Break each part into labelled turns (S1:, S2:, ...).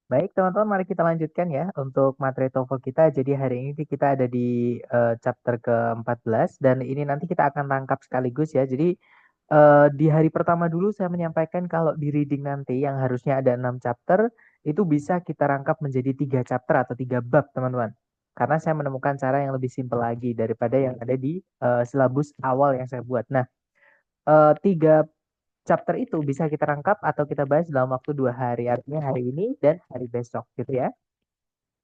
S1: Baik, teman-teman, mari kita lanjutkan ya untuk materi TOEFL kita. Jadi hari ini kita ada di chapter ke-14 dan ini nanti kita akan tangkap sekaligus ya. Jadi di hari pertama dulu saya menyampaikan kalau di reading nanti yang harusnya ada 6 chapter itu bisa kita rangkap menjadi 3 chapter atau 3 bab, teman-teman. Karena saya menemukan cara yang lebih simpel lagi daripada yang ada di silabus awal yang saya buat. Nah, 3 chapter itu bisa kita rangkap atau kita bahas dalam waktu 2 hari, artinya hari ini dan hari besok gitu ya.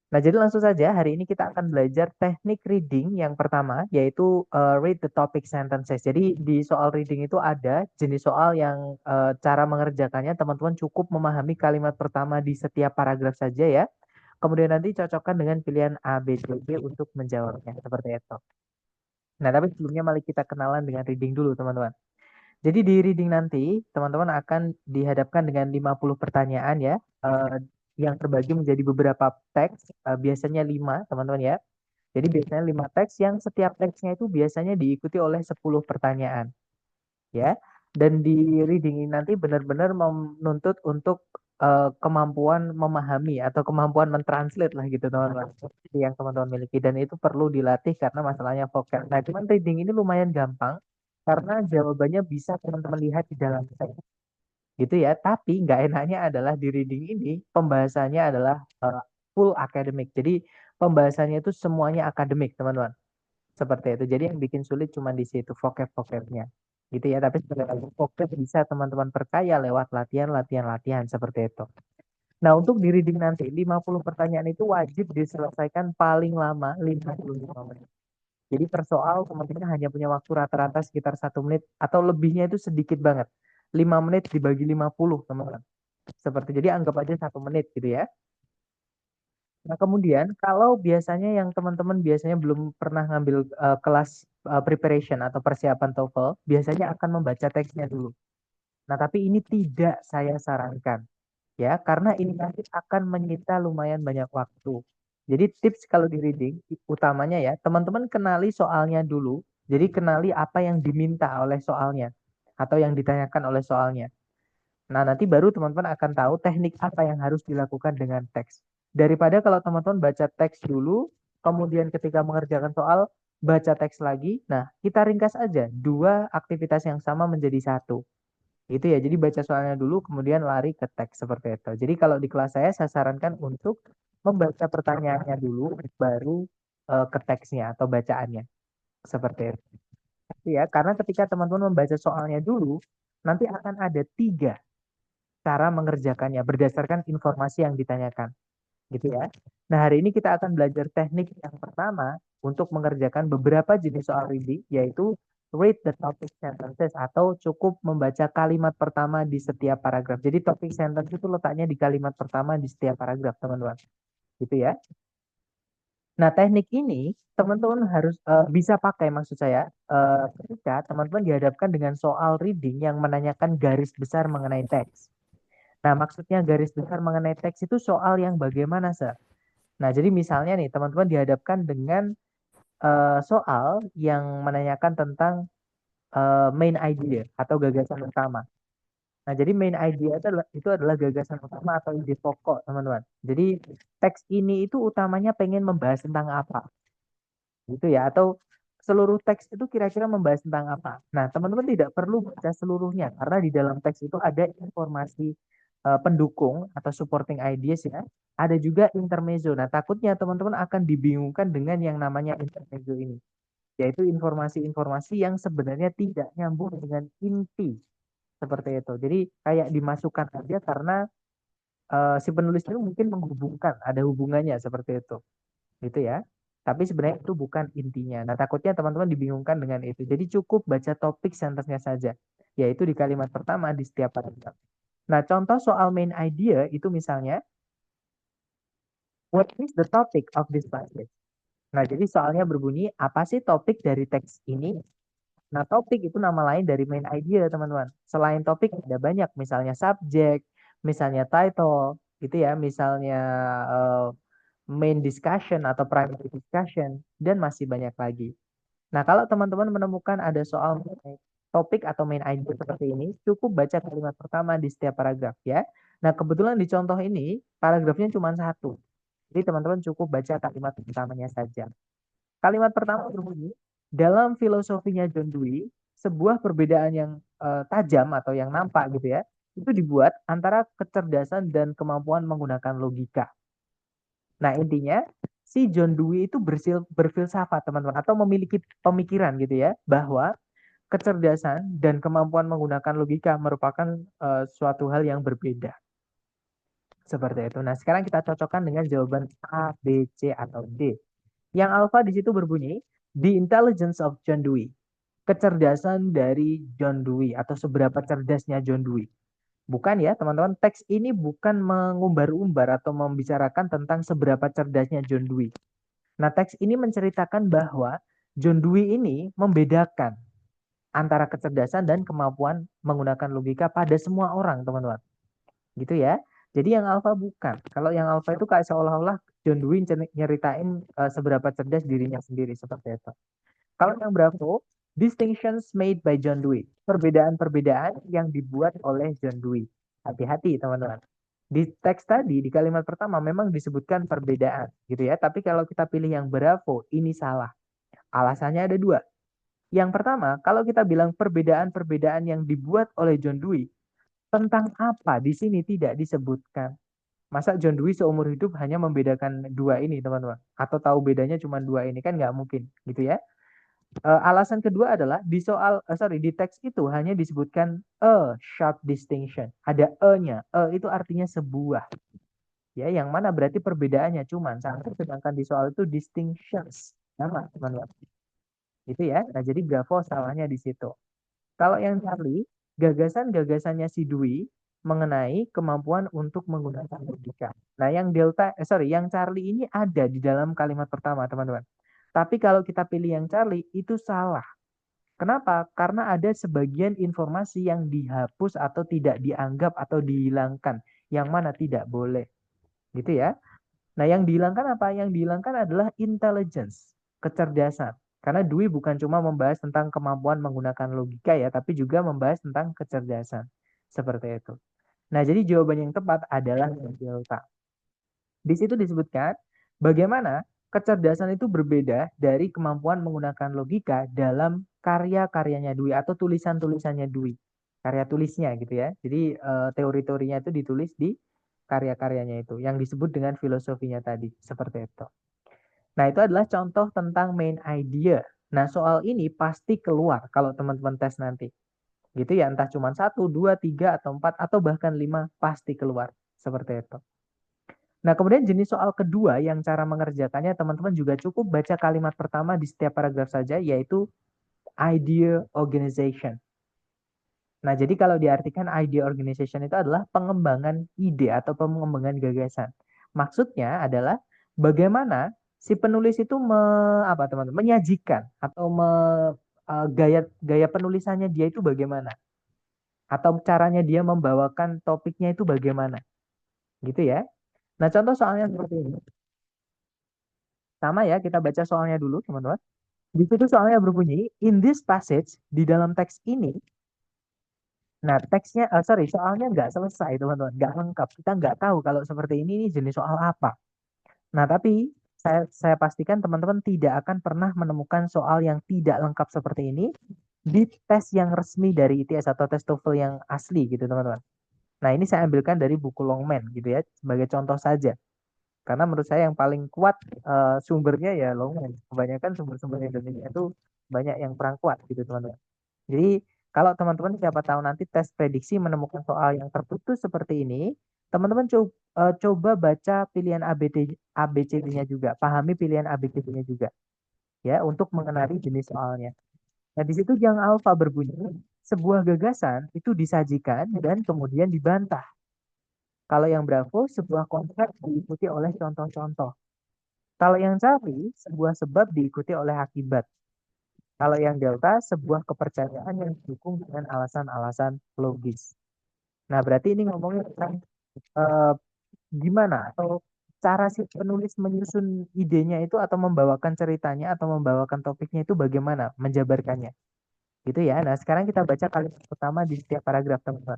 S1: Nah, jadi langsung saja hari ini kita akan belajar teknik reading yang pertama, yaitu read the topic sentences. Jadi di soal reading itu ada jenis soal yang cara mengerjakannya teman-teman cukup memahami kalimat pertama di setiap paragraf saja ya. Kemudian nanti cocokkan dengan pilihan A, B, C, D untuk menjawabnya seperti itu. Nah, tapi sebelumnya mari kita kenalan dengan reading dulu, teman-teman. Jadi di reading nanti, teman-teman akan dihadapkan dengan 50 pertanyaan ya, yang terbagi menjadi beberapa teks, biasanya 5, teman-teman ya. Jadi biasanya 5 teks yang setiap teksnya itu biasanya diikuti oleh 10 pertanyaan, ya. Dan di reading ini nanti benar-benar menuntut untuk kemampuan memahami atau kemampuan mentranslate lah gitu, teman-teman. Seperti yang teman-teman miliki dan itu perlu dilatih karena masalahnya vocab. Nah, cuman reading ini lumayan gampang karena jawabannya bisa teman-teman lihat di dalam teks gitu ya. Tapi nggak enaknya adalah di reading ini pembahasannya adalah full akademik. Jadi pembahasannya itu semuanya akademik, teman-teman. Seperti itu. Jadi yang bikin sulit cuma di situ vocab-vocabnya. Gitu ya. Tapi sekali lagi vocab bisa teman-teman perkaya lewat latihan seperti itu. Nah, untuk di reading nanti 50 pertanyaan itu wajib diselesaikan paling lama 55 menit. Jadi per soal teman-teman hanya punya waktu rata-rata sekitar 1 menit atau lebihnya itu sedikit banget. 5 menit dibagi 50, teman-teman. Seperti jadi anggap aja 1 menit gitu ya. Nah, kemudian kalau biasanya yang teman-teman biasanya belum pernah ngambil kelas preparation atau persiapan TOEFL, biasanya akan membaca teksnya dulu. Nah, tapi ini tidak saya sarankan ya, karena ini nanti akan menyita lumayan banyak waktu. Jadi tips kalau di reading utamanya ya, teman-teman kenali soalnya dulu. Jadi kenali apa yang diminta oleh soalnya atau yang ditanyakan oleh soalnya. Nah, nanti baru teman-teman akan tahu teknik apa yang harus dilakukan dengan teks. Daripada kalau teman-teman baca teks dulu, kemudian ketika mengerjakan soal, baca teks lagi. Nah, kita ringkas aja dua aktivitas yang sama menjadi satu. Gitu ya. Jadi baca soalnya dulu, kemudian lari ke teks seperti itu. Jadi kalau di kelas saya sarankan untuk membaca pertanyaannya dulu, baru ke teksnya atau bacaannya. Seperti itu. Ya, karena ketika teman-teman membaca soalnya dulu, nanti akan ada 3 cara mengerjakannya berdasarkan informasi yang ditanyakan, gitu ya. Nah, hari ini kita akan belajar teknik yang pertama untuk mengerjakan beberapa jenis soal reading, yaitu read the topic sentences atau cukup membaca kalimat pertama di setiap paragraf. Jadi topic sentence itu letaknya di kalimat pertama di setiap paragraf, teman-teman. Gitu ya. Nah, teknik ini teman-teman harus bisa pakai maksud saya ketika teman-teman dihadapkan dengan soal reading yang menanyakan garis besar mengenai teks. Nah, maksudnya garis besar mengenai teks itu soal yang bagaimana, Sir? Nah, jadi misalnya nih, teman-teman dihadapkan dengan soal yang menanyakan tentang main idea atau gagasan utama. Nah, jadi main idea itu adalah gagasan utama atau ide pokok, teman-teman. Jadi teks ini itu utamanya pengen membahas tentang apa, gitu ya? Atau seluruh teks itu kira-kira membahas tentang apa? Nah, teman-teman tidak perlu baca seluruhnya karena di dalam teks itu ada informasi pendukung atau supporting ideas ya. Ada juga intermezzo. Nah, takutnya teman-teman akan dibingungkan dengan yang namanya intermezzo ini, yaitu informasi-informasi yang sebenarnya tidak nyambung dengan inti seperti itu. Jadi kayak dimasukkan aja karena si penulis itu mungkin menghubungkan, ada hubungannya seperti itu. Gitu ya. Tapi sebenarnya itu bukan intinya. Nah, takutnya teman-teman dibingungkan dengan itu. Jadi cukup baca topik sentence-nya saja, yaitu di kalimat pertama di setiap paragraf. Nah, contoh soal main idea itu misalnya, what is the topic of this passage? Nah, jadi soalnya berbunyi, apa sih topik dari teks ini? Nah, topik itu nama lain dari main idea, teman-teman. Selain topik, ada banyak, misalnya subject, misalnya title, gitu ya, misalnya eh, main discussion atau primary discussion, dan masih banyak lagi. Nah, kalau teman-teman menemukan ada soal topik atau main idea seperti ini, cukup baca kalimat pertama di setiap paragraf ya. Nah, kebetulan di contoh ini paragrafnya cuma satu. Jadi teman-teman cukup baca kalimat pertamanya saja. Kalimat pertama berbunyi, dalam filosofinya John Dewey, sebuah perbedaan yang tajam atau yang nampak gitu ya, itu dibuat antara kecerdasan dan kemampuan menggunakan logika. Nah, intinya si John Dewey itu berfilsafat, teman-teman, atau memiliki pemikiran gitu ya, bahwa kecerdasan dan kemampuan menggunakan logika merupakan suatu hal yang berbeda. Seperti itu. Nah, sekarang kita cocokkan dengan jawaban A, B, C, atau D. Yang alfa di situ berbunyi, The Intelligence of John Dewey. Kecerdasan dari John Dewey atau seberapa cerdasnya John Dewey. Bukan ya, teman-teman, teks ini bukan mengumbar-umbar atau membicarakan tentang seberapa cerdasnya John Dewey. Nah, teks ini menceritakan bahwa John Dewey ini membedakan antara kecerdasan dan kemampuan menggunakan logika pada semua orang, teman-teman. Gitu ya. Jadi yang alfa bukan. Kalau yang alfa itu kayak seolah-olah John Dewey nyeritain seberapa cerdas dirinya sendiri seperti itu. Kalau yang Bravo, distinctions made by John Dewey. Perbedaan-perbedaan yang dibuat oleh John Dewey. Hati-hati teman-teman. Di teks tadi, di kalimat pertama memang disebutkan perbedaan gitu ya. Tapi kalau kita pilih yang Bravo, ini salah. Alasannya ada dua. Yang pertama, kalau kita bilang perbedaan-perbedaan yang dibuat oleh John Dewey, tentang apa di sini tidak disebutkan. Masa John Dewey seumur hidup hanya membedakan dua ini, teman-teman? Atau tahu bedanya cuma dua ini? Kan nggak mungkin, gitu ya. Alasan kedua adalah di teks itu hanya disebutkan a sharp distinction. Ada e-nya. E itu artinya sebuah. Ya, yang mana berarti perbedaannya cuma satu, sedangkan di soal itu distinctions. Sama, teman-teman. Itu ya. Nah, jadi Bravo salahnya di situ. Kalau yang Charlie, gagasan-gagasannya si Dwi mengenai kemampuan untuk menggunakan logika. Nah, yang Charlie ini ada di dalam kalimat pertama, teman-teman. Tapi kalau kita pilih yang Charlie, itu salah. Kenapa? Karena ada sebagian informasi yang dihapus atau tidak dianggap atau dihilangkan, yang mana tidak boleh. Gitu ya. Nah, yang dihilangkan apa? Yang dihilangkan adalah intelligence, kecerdasan. Karena Dwi bukan cuma membahas tentang kemampuan menggunakan logika ya, tapi juga membahas tentang kecerdasan. Seperti itu. Nah, jadi jawaban yang tepat adalah delta. Di situ disebutkan bagaimana kecerdasan itu berbeda dari kemampuan menggunakan logika dalam karya-karyanya Dwi atau tulisan-tulisannya Dwi. Karya tulisnya gitu ya. Jadi teori-teorinya itu ditulis di karya-karyanya itu yang disebut dengan filosofinya tadi. Seperti itu. Nah, itu adalah contoh tentang main idea. Nah, soal ini pasti keluar kalau teman-teman tes nanti. Gitu ya, entah cuma 1, 2, 3, atau 4, atau bahkan 5 pasti keluar. Seperti itu. Nah, kemudian jenis soal kedua yang cara mengerjakannya teman-teman juga cukup baca kalimat pertama di setiap paragraf saja, yaitu idea organization. Nah, jadi kalau diartikan idea organization itu adalah pengembangan ide atau pengembangan gagasan. Maksudnya adalah bagaimana si penulis itu teman-teman, menyajikan atau gaya gaya penulisannya dia itu bagaimana, atau caranya dia membawakan topiknya itu bagaimana, gitu ya. Nah, contoh soalnya seperti ini. Sama ya, kita baca soalnya dulu, teman-teman. Di situ soalnya berbunyi, in this passage, di dalam teks ini, nah teksnya, soalnya nggak selesai, teman-teman. Nggak lengkap. Kita nggak tahu kalau seperti ini jenis soal apa. Nah, tapi saya pastikan teman-teman tidak akan pernah menemukan soal yang tidak lengkap seperti ini di tes yang resmi dari ITS atau tes TOEFL yang asli gitu, teman-teman. Nah, ini saya ambilkan dari buku Longman gitu ya, sebagai contoh saja. Karena menurut saya yang paling kuat sumbernya ya Longman. Kebanyakan sumber-sumber Indonesia itu banyak yang kurang kuat gitu, teman-teman. Jadi kalau teman-teman siapa tahu nanti tes prediksi menemukan soal yang terputus seperti ini, teman-teman coba baca pilihan ABCD-nya juga, pahami pilihan ABCD-nya juga ya untuk mengenali jenis soalnya. Nah, di situ yang alfa berbunyi, sebuah gagasan itu disajikan dan kemudian dibantah. Kalau yang Bravo, sebuah konsep diikuti oleh contoh-contoh. Kalau yang Charlie, sebuah sebab diikuti oleh akibat. Kalau yang Delta, sebuah kepercayaan yang didukung dengan alasan-alasan logis. Nah, berarti ini ngomongin tentang eh, gimana atau cara si penulis menyusun idenya itu atau membawakan ceritanya atau membawakan topiknya itu bagaimana menjabarkannya. Gitu ya. Nah, sekarang kita baca kalimat pertama di setiap paragraf, teman-teman.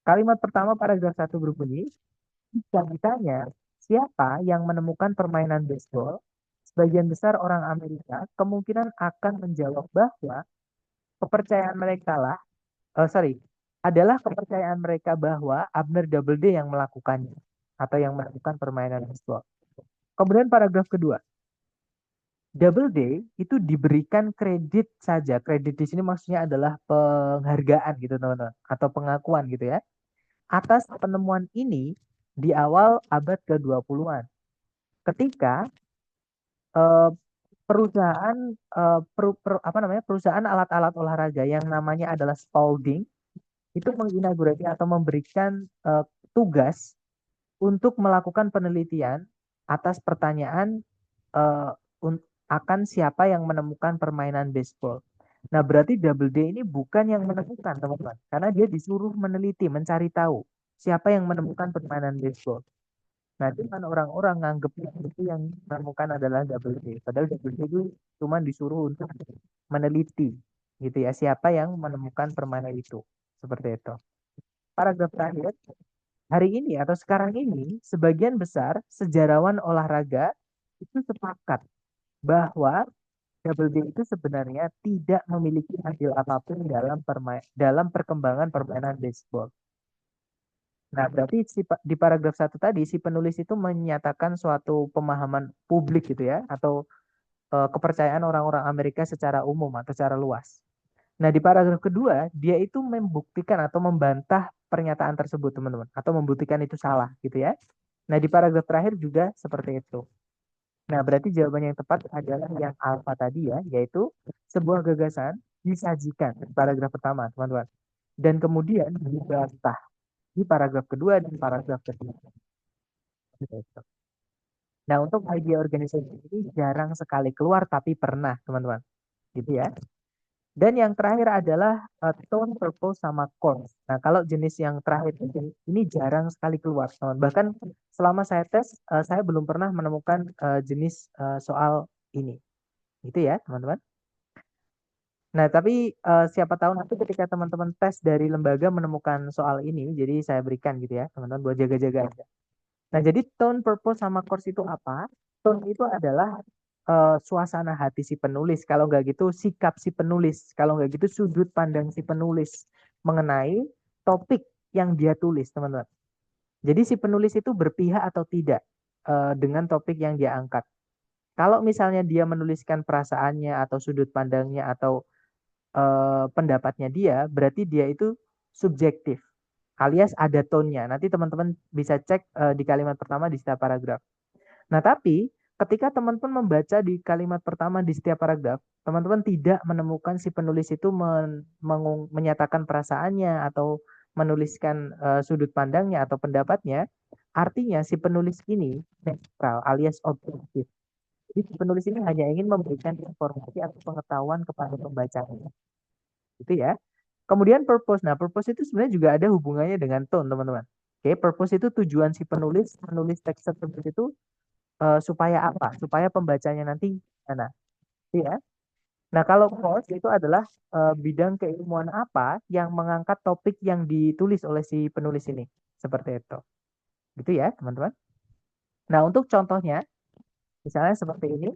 S1: Kalimat pertama paragraf 1 berbunyi, jika ditanya siapa yang menemukan permainan baseball, sebagian besar orang Amerika kemungkinan akan menjawab bahwa kepercayaan mereka lah, sorry, adalah kepercayaan mereka bahwa Abner Doubleday yang melakukannya atau yang melakukan permainan baseball. Kemudian paragraf kedua, Doubleday itu diberikan kredit saja. Kredit di sini maksudnya adalah penghargaan gitu teman-teman, atau pengakuan gitu ya, atas penemuan ini di awal abad ke-20-an. Ketika eh, perusahaan perusahaan alat-alat olahraga yang namanya adalah Spalding itu menginaugurasi atau memberikan tugas untuk melakukan penelitian atas pertanyaan eh, akan siapa yang menemukan permainan baseball. Nah, berarti Doubleday ini bukan yang menemukan, teman-teman, karena dia disuruh meneliti, mencari tahu siapa yang menemukan permainan baseball. Nah, cuman orang-orang nganggep itu yang menemukan adalah Doubleday. Padahal Doubleday itu cuma disuruh untuk meneliti, gitu ya, siapa yang menemukan permainan itu. Seperti itu. Paragraf terakhir, hari ini atau sekarang ini, sebagian besar sejarawan olahraga itu sepakat bahwa Doubleday itu sebenarnya tidak memiliki andil apapun dalam perkembangan permainan baseball. Nah, berarti di paragraf 1 tadi si penulis itu menyatakan suatu pemahaman publik gitu ya, atau kepercayaan orang-orang Amerika secara umum atau secara luas. Nah, di paragraf kedua dia itu membuktikan atau membantah pernyataan tersebut, teman-teman, atau membuktikan itu salah gitu ya. Nah, di paragraf terakhir juga seperti itu. Nah, berarti jawaban yang tepat adalah yang alfa tadi ya, yaitu sebuah gagasan disajikan di paragraf pertama, teman-teman. Dan kemudian dibantah di paragraf kedua dan paragraf ketiga. Gitu. Nah, untuk idea organisasi ini jarang sekali keluar, tapi pernah, teman-teman. Gitu ya. Dan yang terakhir adalah tone, purpose, sama course. Nah, kalau jenis yang terakhir ini jarang sekali keluar, teman. Bahkan selama saya tes, saya belum pernah menemukan jenis soal ini. Gitu ya, teman-teman. Nah, tapi siapa tahu nanti ketika teman-teman tes dari lembaga menemukan soal ini, jadi saya berikan gitu ya, teman-teman, buat jaga-jaga aja. Nah, jadi tone, purpose, sama course itu apa? Tone itu adalah suasana hati si penulis. Kalau nggak gitu, sikap si penulis. Kalau nggak gitu, sudut pandang si penulis mengenai topik yang dia tulis, teman-teman. Jadi si penulis itu berpihak atau tidak dengan topik yang dia angkat. Kalau misalnya dia menuliskan perasaannya atau sudut pandangnya atau pendapatnya dia, berarti dia itu subjektif, alias ada tone-nya. Nanti teman-teman bisa cek di kalimat pertama di setiap paragraf. Nah, tapi ketika teman-teman membaca di kalimat pertama di setiap paragraf, teman-teman tidak menemukan si penulis itu menyatakan perasaannya atau menuliskan sudut pandangnya atau pendapatnya, artinya si penulis ini netral alias objektif. Jadi si penulis ini hanya ingin memberikan informasi atau pengetahuan kepada pembacanya. Itu ya. Kemudian purpose. Nah, purpose itu sebenarnya juga ada hubungannya dengan tone, teman-teman. Oke, purpose itu tujuan si penulis menulis teks tersebut itu supaya apa? Supaya pembacanya nanti mana? Ya. Nah, kalau course itu adalah bidang keilmuan apa yang mengangkat topik yang ditulis oleh si penulis ini. Seperti itu. Gitu ya, teman-teman. Nah, untuk contohnya, misalnya seperti ini.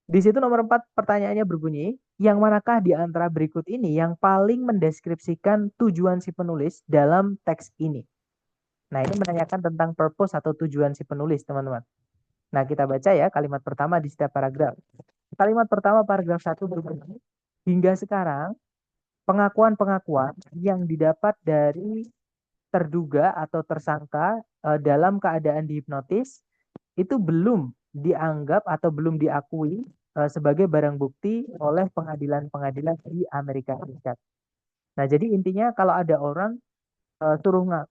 S1: Di situ nomor 4 pertanyaannya berbunyi, yang manakah di antara berikut ini yang paling mendeskripsikan tujuan si penulis dalam teks ini? Nah, ini menanyakan tentang purpose atau tujuan si penulis, teman-teman. Nah, kita baca ya kalimat pertama di setiap paragraf. Kalimat pertama paragraf 1 berbunyi, hingga sekarang pengakuan-pengakuan yang didapat dari terduga atau tersangka dalam keadaan dihipnotis itu belum dianggap atau belum diakui sebagai barang bukti oleh pengadilan-pengadilan di Amerika Serikat. Nah, jadi intinya kalau ada orang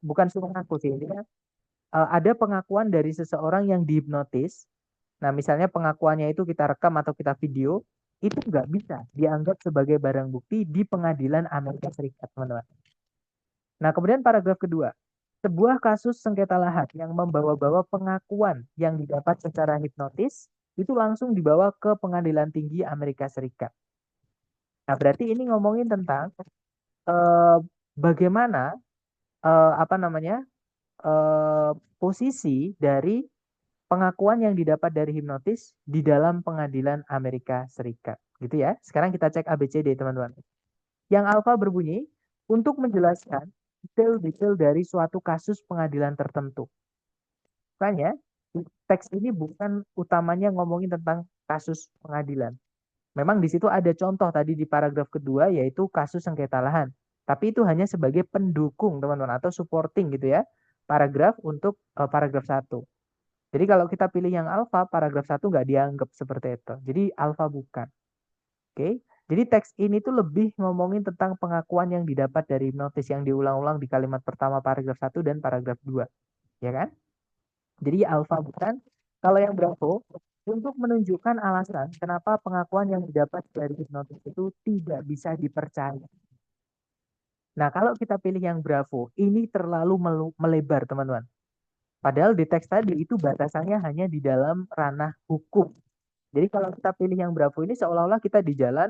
S1: bukan suruh ngaku sih, intinya ada pengakuan dari seseorang yang dihipnotis. Nah, misalnya pengakuannya itu kita rekam atau kita video, itu nggak bisa dianggap sebagai barang bukti di pengadilan Amerika Serikat, teman-teman. Nah, kemudian paragraf kedua. Sebuah kasus sengketa lahan yang membawa-bawa pengakuan yang didapat secara hipnotis itu langsung dibawa ke Pengadilan Tinggi Amerika Serikat. Nah, berarti ini ngomongin tentang bagaimana apa namanya posisi dari pengakuan yang didapat dari hipnotis di dalam pengadilan Amerika Serikat. Gitu ya. Sekarang kita cek ABCD teman-teman. Yang alfa berbunyi, untuk menjelaskan detail-detail dari suatu kasus pengadilan tertentu. Makanya, teks ini bukan utamanya ngomongin tentang kasus pengadilan. Memang di situ ada contoh tadi di paragraf kedua, yaitu kasus sengketa lahan. Tapi itu hanya sebagai pendukung, teman-teman, atau supporting gitu ya, paragraf untuk paragraf 1. Jadi kalau kita pilih yang alfa, paragraf 1 nggak dianggap seperti itu. Jadi alfa bukan. Oke. Jadi teks ini tuh lebih ngomongin tentang pengakuan yang didapat dari hipnotis yang diulang-ulang di kalimat pertama paragraf 1 dan paragraf 2. Ya kan? Jadi alfa bukan. Kalau yang bravo, untuk menunjukkan alasan kenapa pengakuan yang didapat dari hipnotis itu tidak bisa dipercaya. Nah, kalau kita pilih yang bravo, ini terlalu melebar, teman-teman. Padahal di teks tadi itu batasannya hanya di dalam ranah hukum. Jadi kalau kita pilih yang bravo ini seolah-olah kita di jalan,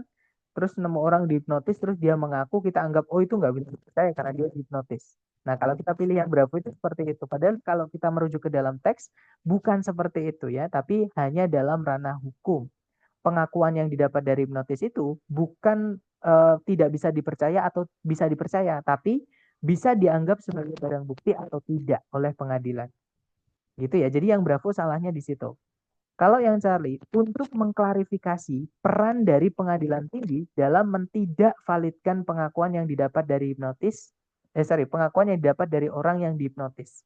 S1: terus nemu orang dihipnotis, terus dia mengaku, kita anggap, oh itu nggak bisa dipercaya karena dia hipnotis. Nah, kalau kita pilih yang bravo itu seperti itu. Padahal kalau kita merujuk ke dalam teks, bukan seperti itu ya, tapi hanya dalam ranah hukum. Pengakuan yang didapat dari hipnotis itu bukan tidak bisa dipercaya atau bisa dipercaya, tapi bisa dianggap sebagai barang bukti atau tidak oleh pengadilan. Gitu ya. Jadi yang bravo salahnya di situ. Kalau yang Charlie, untuk mengklarifikasi peran dari pengadilan tinggi dalam mentidak validkan pengakuan yang didapat dari hipnotis, pengakuan yang didapat dari orang yang dihipnotis.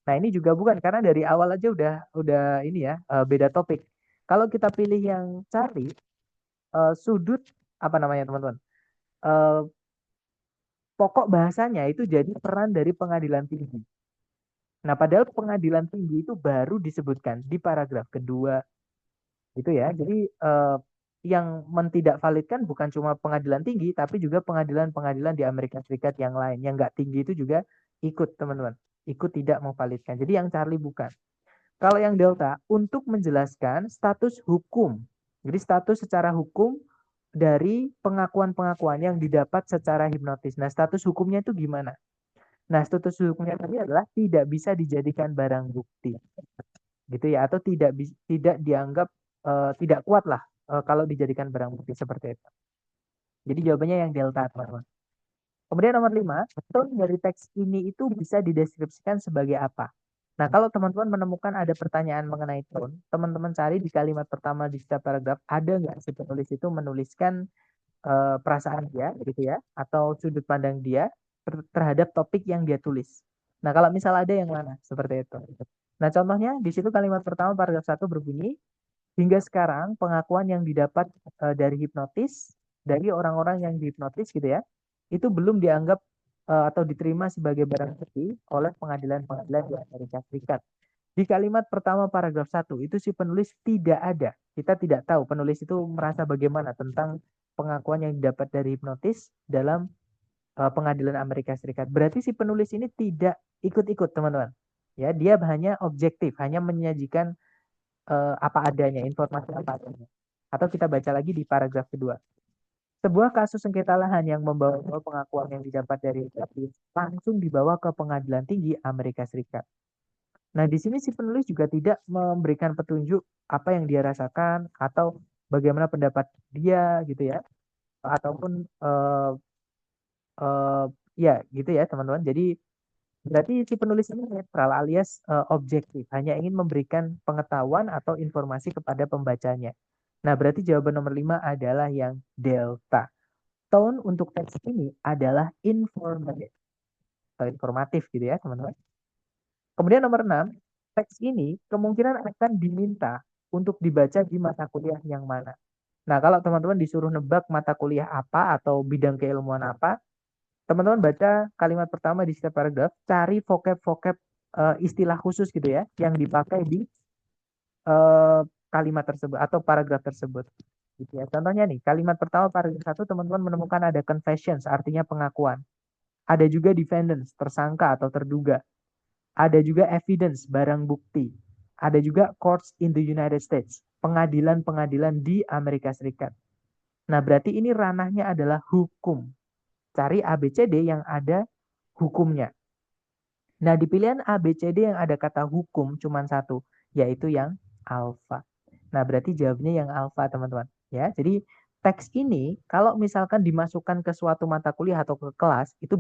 S1: Nah ini juga bukan, karena dari awal aja udah ini ya, beda topik. Kalau kita pilih yang Charlie, sudut apa namanya teman-teman, uh, pokok bahasanya itu jadi peran dari pengadilan tinggi. Nah padahal pengadilan tinggi itu baru disebutkan di paragraf kedua. Itu ya. Jadi yang tidak validkan bukan cuma pengadilan tinggi, tapi juga pengadilan-pengadilan di Amerika Serikat yang lain. Yang nggak tinggi itu juga ikut, teman-teman. Ikut tidak memvalidkan. Jadi yang Charlie bukan. Kalau yang Delta, untuk menjelaskan status hukum. Jadi status secara hukum dari pengakuan-pengakuan yang didapat secara hipnotis. Nah, status hukumnya itu gimana? Nah, status hukumnya tadi adalah tidak bisa dijadikan barang bukti. Gitu ya, atau tidak dianggap tidak kuat lah kalau dijadikan barang bukti seperti itu. Jadi jawabannya yang delta, teman-teman. Kemudian nomor 5, tone dari teks ini itu bisa dideskripsikan sebagai apa? Nah, kalau teman-teman menemukan ada pertanyaan mengenai tone, teman-teman cari di kalimat pertama di setiap paragraf, ada nggak si penulis itu menuliskan perasaan dia, gitu ya, atau sudut pandang dia terhadap topik yang dia tulis. Nah, kalau misal ada yang mana? Seperti itu. Nah, contohnya di situ kalimat pertama paragraf 1 berbunyi, hingga sekarang pengakuan yang didapat dari hipnotis, dari orang-orang yang dihipnotis gitu ya, itu belum dianggap atau diterima sebagai barang bukti oleh pengadilan-pengadilan di Amerika Serikat. Di kalimat pertama paragraf 1 itu si penulis tidak ada. Kita tidak tahu penulis itu merasa bagaimana tentang pengakuan yang didapat dari hipnotis dalam pengadilan Amerika Serikat. Berarti si penulis ini tidak ikut-ikut, teman-teman. Ya, dia hanya objektif, hanya menyajikan apa adanya, informasi apa adanya. Atau kita baca lagi di paragraf kedua. Sebuah kasus sengketa lahan yang membawa pengakuan yang didapat dari hipnotis langsung dibawa ke pengadilan tinggi Amerika Serikat. Nah, di sini si penulis juga tidak memberikan petunjuk apa yang dia rasakan atau bagaimana pendapat dia gitu ya, ataupun ya gitu ya teman-teman. Jadi berarti si penulis ini netral alias objektif, hanya ingin memberikan pengetahuan atau informasi kepada pembacanya. Nah, berarti jawaban nomor 5 adalah yang delta. Tone untuk teks ini adalah informatif atau informatif gitu ya teman-teman. Kemudian nomor 6, teks ini kemungkinan akan diminta untuk dibaca di mata kuliah yang mana. Nah, kalau teman-teman disuruh nebak mata kuliah apa atau bidang keilmuan apa, teman-teman baca kalimat pertama di setiap paragraf, cari vocab-vocab istilah khusus gitu ya, yang dipakai di kalimat tersebut atau paragraf tersebut. Gitu ya. Contohnya nih, kalimat pertama paragraf 1 teman-teman menemukan ada confessions, artinya pengakuan. Ada juga defendants, tersangka atau terduga. Ada juga evidence, barang bukti. Ada juga courts in the United States, pengadilan-pengadilan di Amerika Serikat. Nah, berarti ini ranahnya adalah hukum. Cari ABCD yang ada hukumnya. Nah, di pilihan A, B, C, D yang ada kata hukum cuma satu, yaitu yang alfa. Nah, berarti jawabnya yang alfa, teman-teman. Ya, jadi teks ini kalau misalkan dimasukkan ke suatu mata kuliah atau ke kelas, itu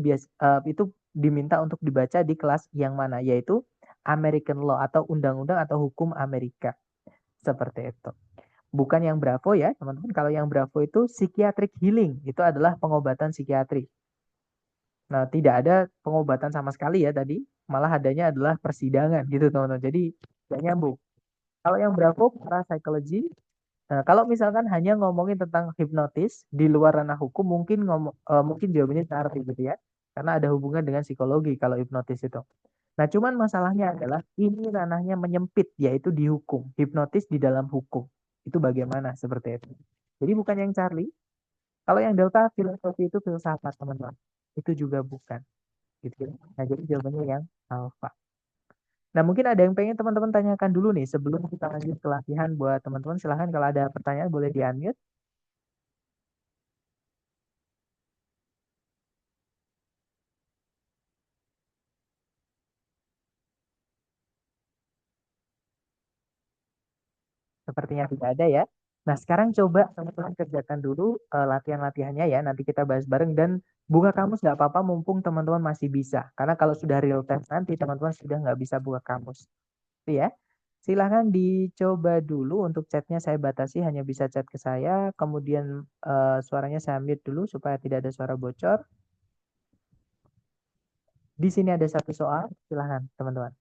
S1: diminta untuk dibaca di kelas yang mana, yaitu American Law atau undang-undang atau hukum Amerika. Seperti itu. Bukan yang Bravo ya, teman-teman. Kalau yang Bravo itu psychiatric healing, itu adalah pengobatan psikiatri. Nah, tidak ada pengobatan sama sekali ya tadi, malah adanya adalah persidangan gitu teman-teman. Jadi tidak nyambung. Kalau yang Bravo parapsychology, nah, kalau misalkan hanya ngomongin tentang hipnotis di luar ranah hukum, mungkin jawabannya Charlie gitu ya, karena ada hubungan dengan psikologi kalau hipnotis itu. Nah, cuman masalahnya adalah ini ranahnya menyempit, yaitu di hukum, hipnotis di dalam hukum. Itu bagaimana seperti itu. Jadi bukan yang Charlie. Kalau yang Delta filosofi itu filsafat teman-teman. Itu juga bukan gitu ya. Nah, jadi jawabannya yang alfa. Nah, mungkin ada yang pengen teman-teman tanyakan dulu nih sebelum kita lanjut ke latihan buat teman-teman. Silahkan kalau ada pertanyaan boleh di-unmute. Sepertinya tidak ada ya. Nah, sekarang coba teman-teman kerjakan dulu latihan-latihannya ya. Nanti kita bahas bareng dan buka kamus nggak apa-apa mumpung teman-teman masih bisa. Karena kalau sudah real test nanti teman-teman sudah nggak bisa buka kamus. Itu ya. Silahkan dicoba dulu untuk chatnya saya batasi hanya bisa chat ke saya. Kemudian suaranya saya mute dulu supaya tidak ada suara bocor. Di sini ada satu soal. Silahkan teman-teman.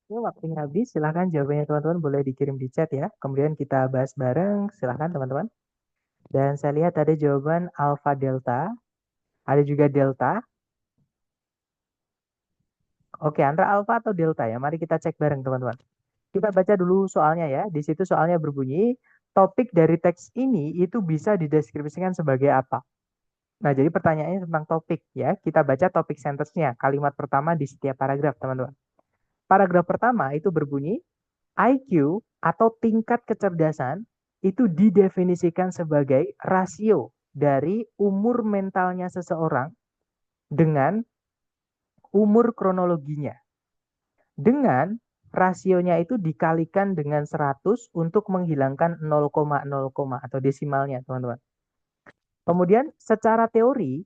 S1: Ini waktunya habis. Silahkan jawabannya teman-teman boleh dikirim di chat ya. Kemudian kita bahas bareng. Silahkan teman-teman. Dan saya lihat ada jawaban alpha delta. Ada juga delta. Oke, Andra alpha atau delta ya? Mari kita cek bareng teman-teman. Kita baca dulu soalnya ya. Di situ soalnya berbunyi, topik dari teks ini itu bisa dideskripsikan sebagai apa? Nah, jadi pertanyaannya tentang topik ya. Kita baca topik sentence-nya, kalimat pertama di setiap paragraf, teman-teman. Paragraf pertama itu berbunyi, IQ atau tingkat kecerdasan itu didefinisikan sebagai rasio dari umur mentalnya seseorang dengan umur kronologinya. Dengan rasionya itu dikalikan dengan 100 untuk menghilangkan 0,0, atau desimalnya, teman-teman. Kemudian secara teori,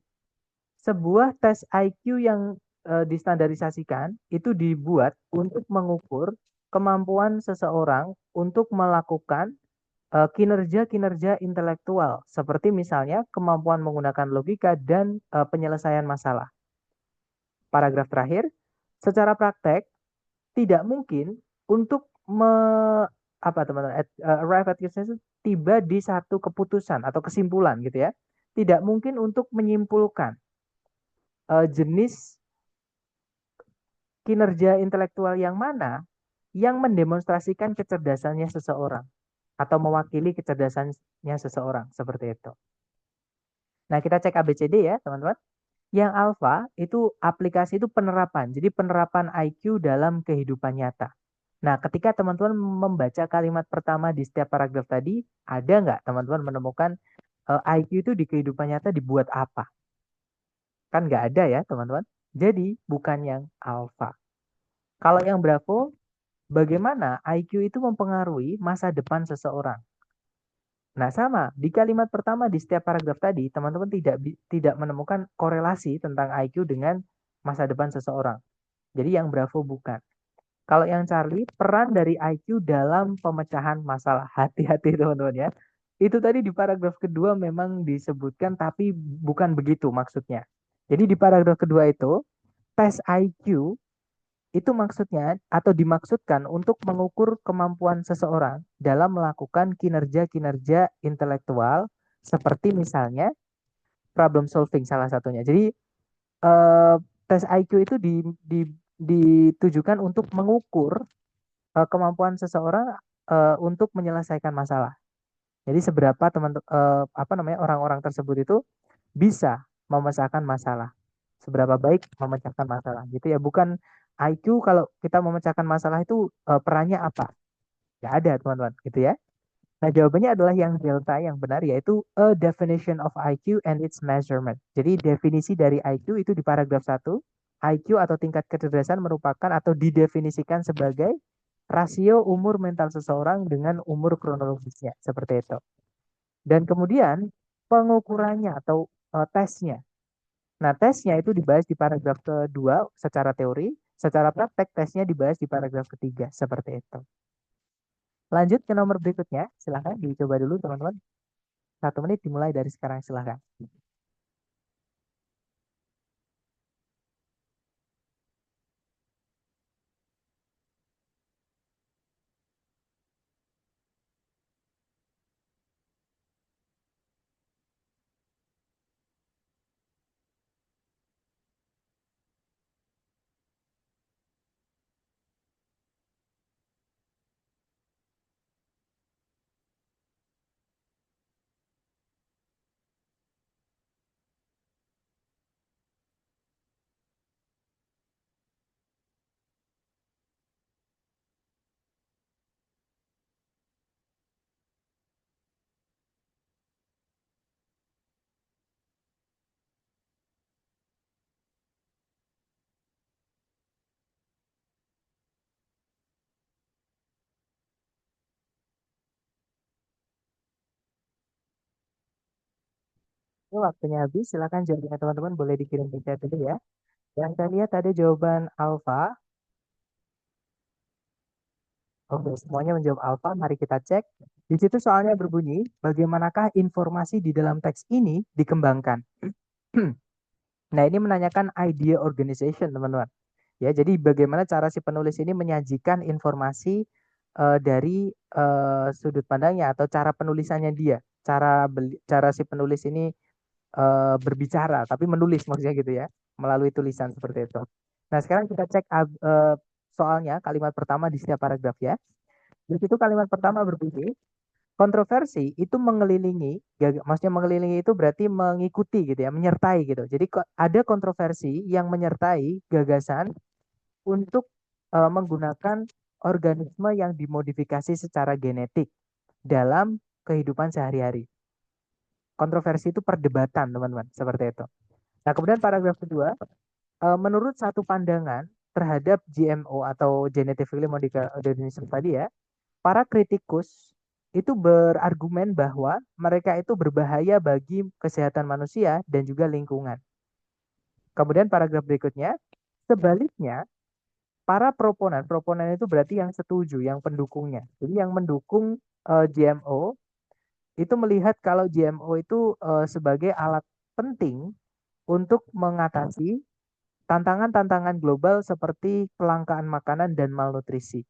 S1: sebuah tes IQ yang distandarisasikan itu dibuat untuk mengukur kemampuan seseorang untuk melakukan kinerja-kinerja intelektual, seperti misalnya kemampuan menggunakan logika dan penyelesaian masalah. Paragraf terakhir, secara praktek tidak mungkin untuk apa teman-teman arrive at consensus, tiba di satu keputusan atau kesimpulan gitu ya. Tidak mungkin untuk menyimpulkan jenis kinerja intelektual yang mana yang mendemonstrasikan kecerdasannya seseorang atau mewakili kecerdasannya seseorang seperti itu. Nah, kita cek ABCD ya, teman-teman. Yang alfa itu aplikasi itu penerapan. Jadi penerapan IQ dalam kehidupan nyata. Nah, ketika teman-teman membaca kalimat pertama di setiap paragraf tadi, ada nggak teman-teman menemukan IQ itu di kehidupan nyata dibuat apa? Kan nggak ada ya, teman-teman. Jadi, bukan yang alfa. Kalau yang Bravo, bagaimana IQ itu mempengaruhi masa depan seseorang? Nah, sama di kalimat pertama di setiap paragraf tadi, teman-teman tidak menemukan korelasi tentang IQ dengan masa depan seseorang. Jadi yang Bravo bukan. Kalau yang Charlie, peran dari IQ dalam pemecahan masalah. Hati-hati teman-teman ya. Itu tadi di paragraf kedua memang disebutkan, tapi bukan begitu maksudnya. Jadi di paragraf kedua itu, tes IQ itu maksudnya atau dimaksudkan untuk mengukur kemampuan seseorang dalam melakukan kinerja-kinerja intelektual seperti misalnya problem solving salah satunya. Jadi tes IQ itu ditujukan untuk mengukur kemampuan seseorang untuk menyelesaikan masalah. Jadi seberapa apa namanya orang-orang tersebut itu bisa memecahkan masalah. Seberapa baik memecahkan masalah gitu ya. Bukan IQ kalau kita memecahkan masalah itu perannya apa? Nggak ada teman-teman gitu ya. Nah jawabannya adalah yang delta yang benar yaitu a definition of IQ and its measurement. Jadi definisi dari IQ itu di paragraf 1. IQ atau tingkat kecerdasan merupakan atau didefinisikan sebagai rasio umur mental seseorang dengan umur kronologisnya seperti itu. Dan kemudian pengukurannya atau tesnya. Nah, tesnya itu dibahas di paragraf kedua secara teori, secara praktek tesnya dibahas di paragraf ketiga seperti itu. Lanjut ke nomor berikutnya, silahkan dicoba dulu teman-teman. 1 menit dimulai dari sekarang silahkan. Ini waktunya habis, silahkan jawabannya teman-teman boleh dikirim ke chat dulu ya. Yang saya lihat ada jawaban alfa. Oke, semuanya menjawab alfa. Mari kita cek. Di situ soalnya berbunyi, bagaimanakah informasi di dalam teks ini dikembangkan? Nah, ini menanyakan idea organization, teman-teman. Ya, jadi bagaimana cara si penulis ini menyajikan informasi dari sudut pandangnya atau cara penulisannya dia, cara si penulis ini berbicara, tapi menulis maksudnya gitu ya, melalui tulisan seperti itu. Nah, sekarang kita cek soalnya kalimat pertama di setiap paragraf ya. Di situ kalimat pertama berbunyi, kontroversi itu mengelilingi, maksudnya mengelilingi itu berarti mengikuti gitu ya, menyertai gitu. Jadi ada kontroversi yang menyertai gagasan untuk menggunakan organisme yang dimodifikasi secara genetik dalam kehidupan sehari-hari. Kontroversi itu perdebatan, teman-teman, seperti itu. Nah, kemudian paragraf kedua, menurut satu pandangan terhadap GMO atau genetically modified organism tadi ya, para kritikus itu berargumen bahwa mereka itu berbahaya bagi kesehatan manusia dan juga lingkungan. Kemudian paragraf berikutnya, sebaliknya, para proponan itu berarti yang setuju, yang pendukungnya. Jadi yang mendukung GMO itu melihat kalau GMO itu sebagai alat penting untuk mengatasi tantangan-tantangan global seperti kelangkaan makanan dan malnutrisi.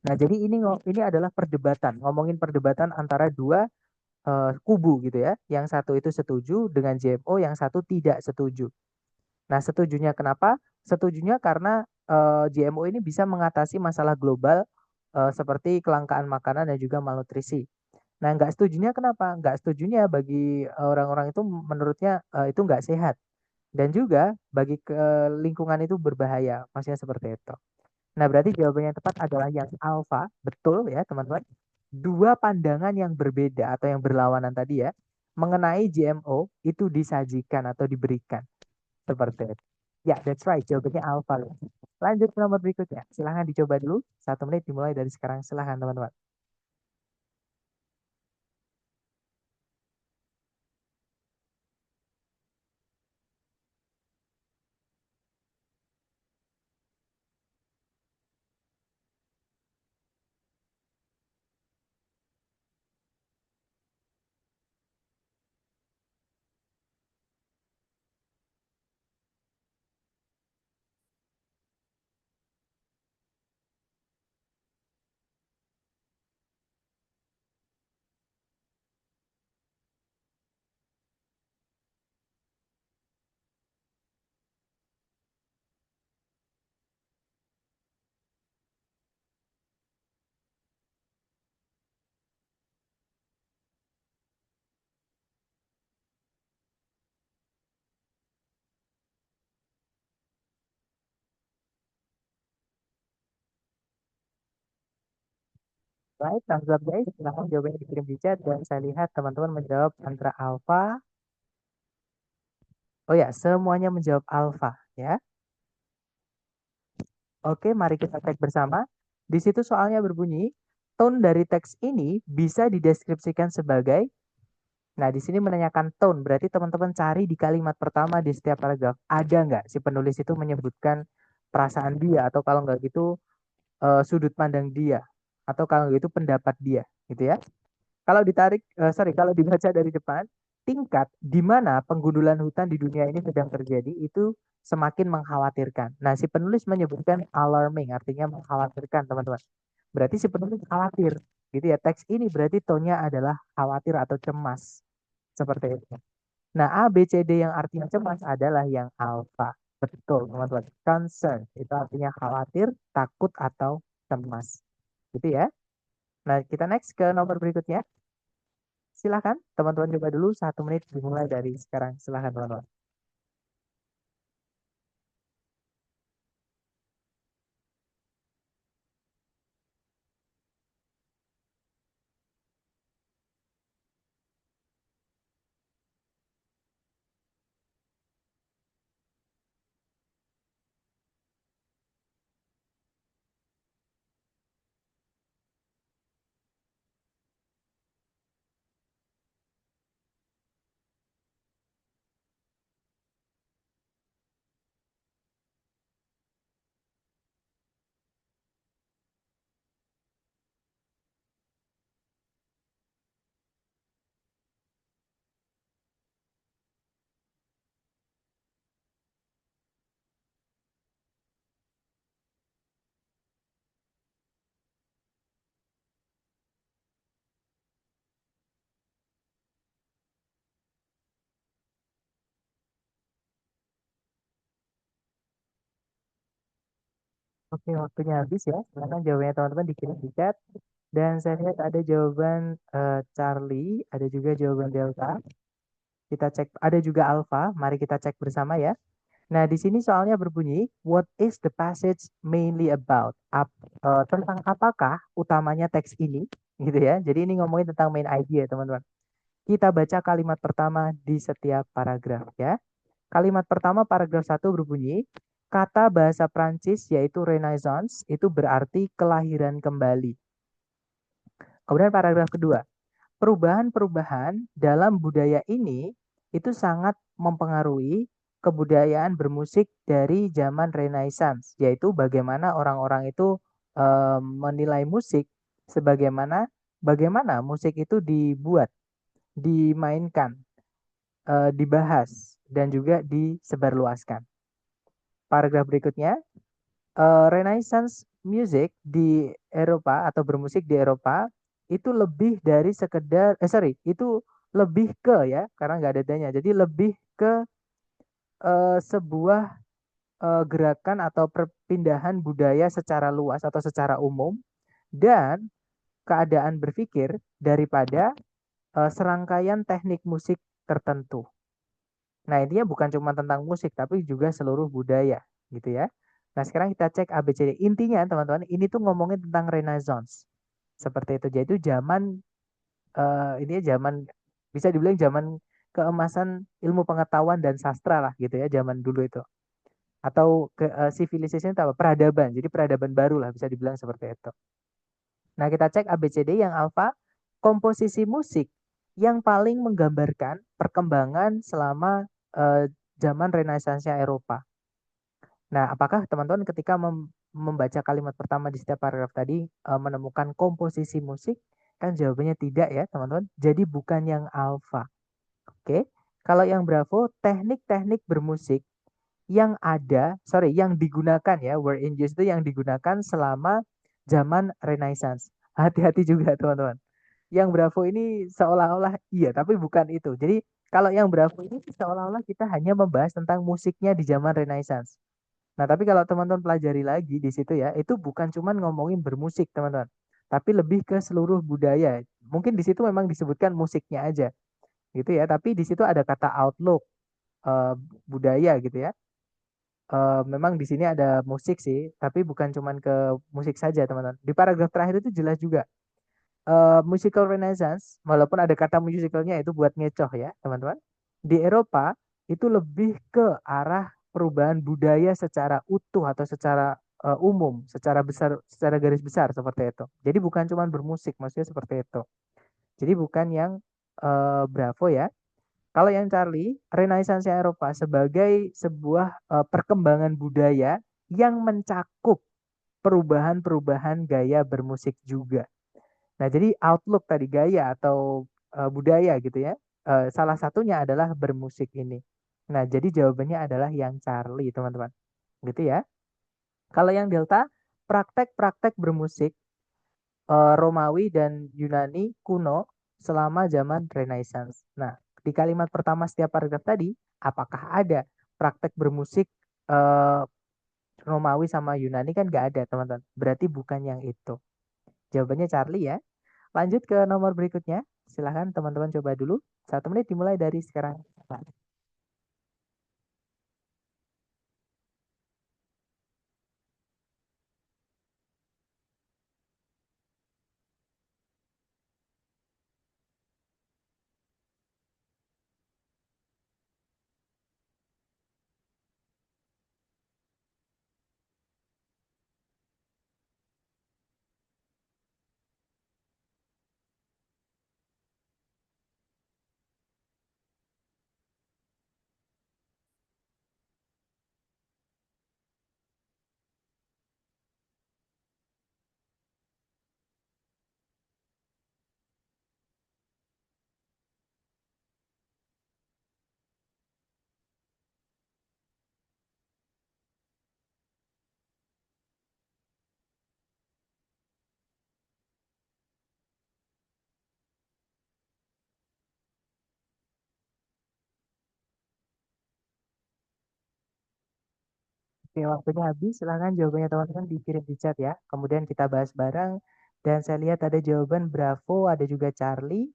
S1: Nah, jadi ini adalah perdebatan, ngomongin perdebatan antara dua kubu gitu ya. Yang satu itu setuju dengan GMO, yang satu tidak setuju. Nah, setujunya kenapa? Setujunya karena GMO ini bisa mengatasi masalah global seperti kelangkaan makanan dan juga malnutrisi. Nah, nggak setujunya kenapa? Nggak setujunya bagi orang-orang itu menurutnya itu nggak sehat. Dan juga bagi lingkungan itu berbahaya. Maksudnya seperti itu. Nah, berarti jawabannya yang tepat adalah yang alfa. Betul ya, teman-teman. Dua pandangan yang berbeda atau yang berlawanan tadi ya, mengenai GMO itu disajikan atau diberikan. Seperti itu. Ya, that's right. Jawabannya alfa. Lanjut ke nomor berikutnya. Silahkan dicoba dulu. 1 menit dimulai dari sekarang. Silahkan, teman-teman. Right, thumbs up guys. Silahkan jawabannya dikirim di chat dan saya lihat teman-teman menjawab antara alfa. Oh ya, semuanya menjawab alfa ya. Oke, mari kita cek bersama. Di situ soalnya berbunyi, tone dari teks ini bisa dideskripsikan sebagai. Nah, di sini menanyakan tone, berarti teman-teman cari di kalimat pertama di setiap paragraf. Ada nggak si penulis itu menyebutkan perasaan dia, atau kalau nggak gitu sudut pandang dia, atau kalau nggak gitu pendapat dia, gitu ya. Kalau ditarik, kalau dibaca dari depan, tingkat di mana penggundulan hutan di dunia ini sedang terjadi itu semakin mengkhawatirkan. Nah, si penulis menyebutkan alarming, artinya mengkhawatirkan, teman-teman. Berarti si penulis khawatir, gitu ya. Teks ini berarti tone-nya adalah khawatir atau cemas, seperti itu. Nah, A, B, C, D yang artinya cemas adalah yang alfa. Betul, teman-teman. Concern, itu artinya khawatir, takut, atau cemas. Gitu ya. Nah, kita next ke nomor berikutnya. Silahkan teman-teman coba dulu 1 menit dimulai dari sekarang. Silahkan teman-teman. Oke, waktunya habis ya. Silahkan jawabannya teman-teman dikirim di chat. Dan saya lihat ada jawaban Charlie, ada juga jawaban Delta. Kita cek, ada juga Alpha. Mari kita cek bersama ya. Nah, di sini soalnya berbunyi, what is the passage mainly about? Tentang apakah utamanya teks ini? Gitu ya. Jadi ini ngomongin tentang main idea, teman-teman. Kita baca kalimat pertama di setiap paragraf ya. Kalimat pertama paragraf 1 berbunyi, kata bahasa Prancis yaitu Renaissance itu berarti kelahiran kembali. Kemudian paragraf kedua, perubahan-perubahan dalam budaya ini itu sangat mempengaruhi kebudayaan bermusik dari zaman Renaissance, yaitu bagaimana orang-orang itu menilai musik sebagaimana bagaimana musik itu dibuat, dimainkan, dibahas dan juga disebarluaskan. Paragraf berikutnya, Renaissance music di Eropa atau bermusik di Eropa itu lebih dari sekedar, itu lebih ke ya, karena nggak ada adanya. Jadi lebih ke sebuah gerakan atau perpindahan budaya secara luas atau secara umum dan keadaan berpikir daripada serangkaian teknik musik tertentu. Nah, intinya bukan cuma tentang musik, tapi juga seluruh budaya, gitu ya. Nah, sekarang kita cek ABCD. Intinya, teman-teman, ini tuh ngomongin tentang Renaissance. Seperti itu. Jadi zaman, ini zaman, bisa dibilang zaman keemasan ilmu pengetahuan dan sastra lah, gitu ya, zaman dulu itu. Atau ke civilization itu apa? Peradaban. Jadi peradaban baru lah, bisa dibilang seperti itu. Nah, kita cek ABCD yang alfa, komposisi musik yang paling menggambarkan perkembangan selama zaman Renaissance-nya Eropa. Nah, apakah teman-teman ketika membaca kalimat pertama di setiap paragraf tadi menemukan komposisi musik? Kan jawabannya tidak ya, teman-teman. Jadi bukan yang alfa. Oke. Kalau yang Bravo, teknik-teknik bermusik yang yang digunakan ya, were in use itu yang digunakan selama zaman Renaissance. Hati-hati juga teman-teman. Yang Bravo ini seolah-olah iya, tapi bukan itu. Jadi kalau yang Bravo ini seolah-olah kita hanya membahas tentang musiknya di zaman Renaissance. Nah, tapi kalau teman-teman pelajari lagi di situ ya, itu bukan cuma ngomongin bermusik, teman-teman. Tapi lebih ke seluruh budaya. Mungkin di situ memang disebutkan musiknya aja, gitu ya. Tapi di situ ada kata outlook, eh, budaya gitu ya. Memang di sini ada musik sih, tapi bukan cuma ke musik saja, teman-teman. Di paragraf terakhir itu jelas juga. musical renaissance, walaupun ada kata musicalnya itu buat ngecoh ya, teman-teman. Di Eropa itu lebih ke arah perubahan budaya secara utuh atau secara umum, secara besar, secara garis besar seperti itu. Jadi bukan cuma bermusik, maksudnya seperti itu. Jadi bukan yang Bravo ya. Kalau yang Charlie, Renaissance Eropa sebagai sebuah perkembangan budaya yang mencakup perubahan-perubahan gaya bermusik juga. Nah, jadi outlook tadi gaya atau budaya gitu ya. Salah satunya adalah bermusik ini. Nah, jadi jawabannya adalah yang Charlie, teman-teman. Gitu ya. Kalau yang Delta, praktek-praktek bermusik Romawi dan Yunani kuno selama zaman Renaissance. Nah, di kalimat pertama setiap paragraf tadi, apakah ada praktek bermusik eh, Romawi sama Yunani kan nggak ada, teman-teman. Berarti bukan yang itu. Jawabannya Charlie ya. Lanjut ke nomor berikutnya. Silahkan teman-teman coba dulu. 1 menit dimulai dari sekarang. Oke, waktunya habis. Silahkan jawabannya teman-teman dikirim di chat ya. Kemudian kita bahas bareng. Dan saya lihat ada jawaban Bravo, ada juga Charlie,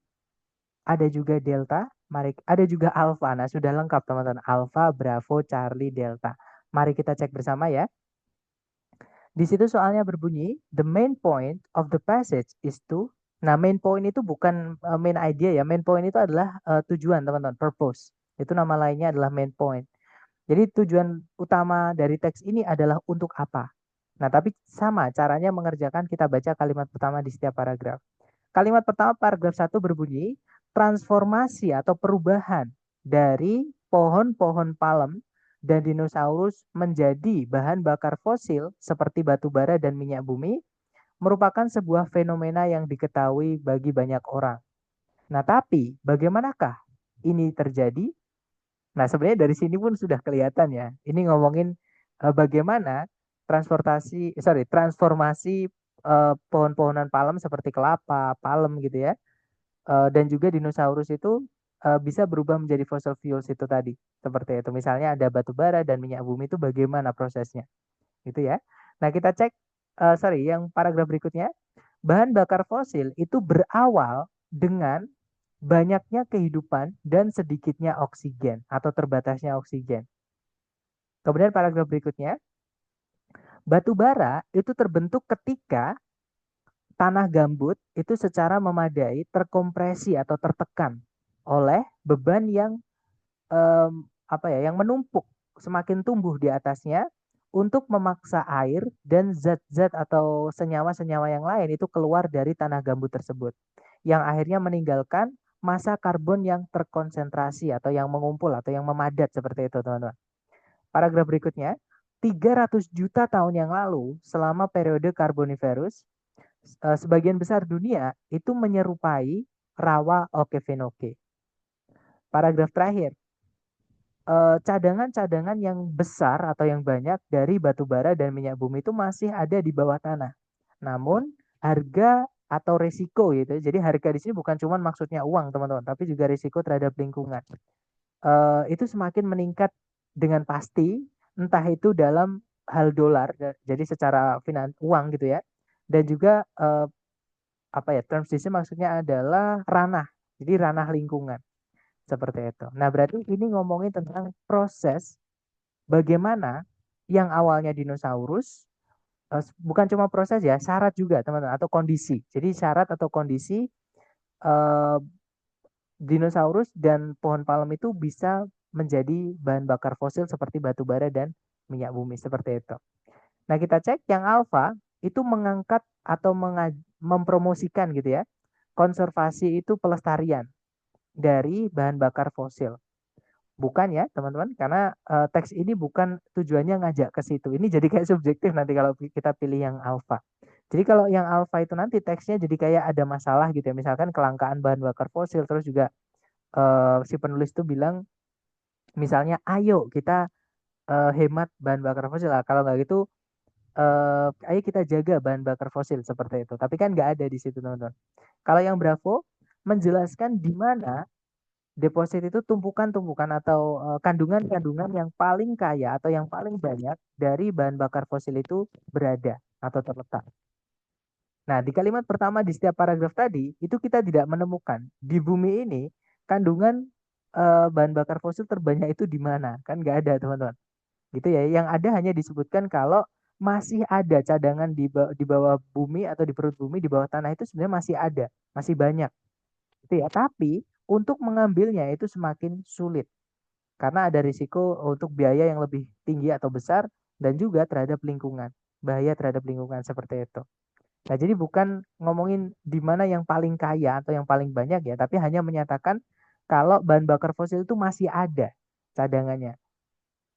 S1: ada juga Delta, mari ada juga Alpha. Nah, sudah lengkap teman-teman. Alpha, Bravo, Charlie, Delta. Mari kita cek bersama ya. Di situ soalnya berbunyi, the main point of the passage is to. Nah, main point itu bukan main idea ya. Main point itu adalah tujuan teman-teman, purpose. Itu nama lainnya adalah main point. Jadi tujuan utama dari teks ini adalah untuk apa? Nah, tapi sama caranya mengerjakan kita baca kalimat pertama di setiap paragraf. Kalimat pertama paragraf 1 berbunyi, transformasi atau perubahan dari pohon-pohon palem dan dinosaurus menjadi bahan bakar fosil seperti batu bara dan minyak bumi merupakan sebuah fenomena yang diketahui bagi banyak orang. Nah, tapi bagaimanakah ini terjadi? Nah, sebenarnya dari sini pun sudah kelihatan ya. Ini ngomongin bagaimana transformasi pohon-pohonan palem seperti kelapa, palem gitu ya, dan juga dinosaurus itu bisa berubah menjadi fossil fuels itu tadi. Seperti itu. Misalnya ada batu bara dan minyak bumi itu bagaimana prosesnya. Gitu ya. Nah, kita cek yang paragraf berikutnya. Bahan bakar fosil itu berawal dengan banyaknya kehidupan dan sedikitnya oksigen atau terbatasnya oksigen. Kemudian paragraf berikutnya, batu bara itu terbentuk ketika tanah gambut itu secara memadai terkompresi atau tertekan oleh beban yang yang menumpuk semakin tumbuh di atasnya untuk memaksa air dan zat-zat atau senyawa-senyawa yang lain itu keluar dari tanah gambut tersebut yang akhirnya meninggalkan massa karbon yang terkonsentrasi atau yang mengumpul atau yang memadat seperti itu teman-teman. Paragraf berikutnya, 300 juta tahun yang lalu selama periode Karboniferus sebagian besar dunia itu menyerupai rawa Okefenokee. Paragraf terakhir, cadangan-cadangan yang besar atau yang banyak dari batu bara dan minyak bumi itu masih ada di bawah tanah. Namun harga atau resiko gitu. Jadi harga di sini bukan cuma maksudnya uang teman-teman, tapi juga risiko terhadap lingkungan. Itu semakin meningkat dengan pasti, entah itu dalam hal dolar, jadi secara uang gitu ya, dan juga terms di sini maksudnya adalah ranah, jadi ranah lingkungan seperti itu. Nah, berarti ini ngomongin tentang proses bagaimana yang awalnya dinosaurus bukan cuma proses ya, syarat juga teman-teman atau kondisi. Jadi syarat atau kondisi eh, dinosaurus dan pohon palem itu bisa menjadi bahan bakar fosil seperti batu bara dan minyak bumi seperti itu. Nah, kita cek yang alfa itu mengangkat atau mempromosikan gitu ya. Konservasi itu pelestarian dari bahan bakar fosil. Bukan ya, teman-teman, karena teks ini bukan tujuannya ngajak ke situ. Ini jadi kayak subjektif nanti kalau kita pilih yang alfa. Jadi kalau yang alfa itu nanti teksnya jadi kayak ada masalah gitu ya. Misalkan kelangkaan bahan bakar fosil, terus juga si penulis itu bilang misalnya ayo kita hemat bahan bakar fosil lah. Kalau nggak gitu ayo kita jaga bahan bakar fosil seperti itu. Tapi kan nggak ada di situ teman-teman. Kalau yang Bravo menjelaskan di mana deposit itu tumpukan-tumpukan atau kandungan-kandungan yang paling kaya atau yang paling banyak dari bahan bakar fosil itu berada atau terletak. Nah, di kalimat pertama di setiap paragraf tadi itu kita tidak menemukan di bumi ini kandungan bahan bakar fosil terbanyak itu di mana? Kan nggak ada, teman-teman. Gitu ya. Yang ada hanya disebutkan kalau masih ada cadangan di bawah bumi atau di perut bumi di bawah tanah itu sebenarnya masih ada, masih banyak. Gitu ya. Tapi untuk mengambilnya itu semakin sulit karena ada risiko untuk biaya yang lebih tinggi atau besar dan juga terhadap lingkungan. Bahaya terhadap lingkungan seperti itu. Nah, jadi bukan ngomongin di mana yang paling kaya atau yang paling banyak ya, tapi hanya menyatakan kalau bahan bakar fosil itu masih ada cadangannya.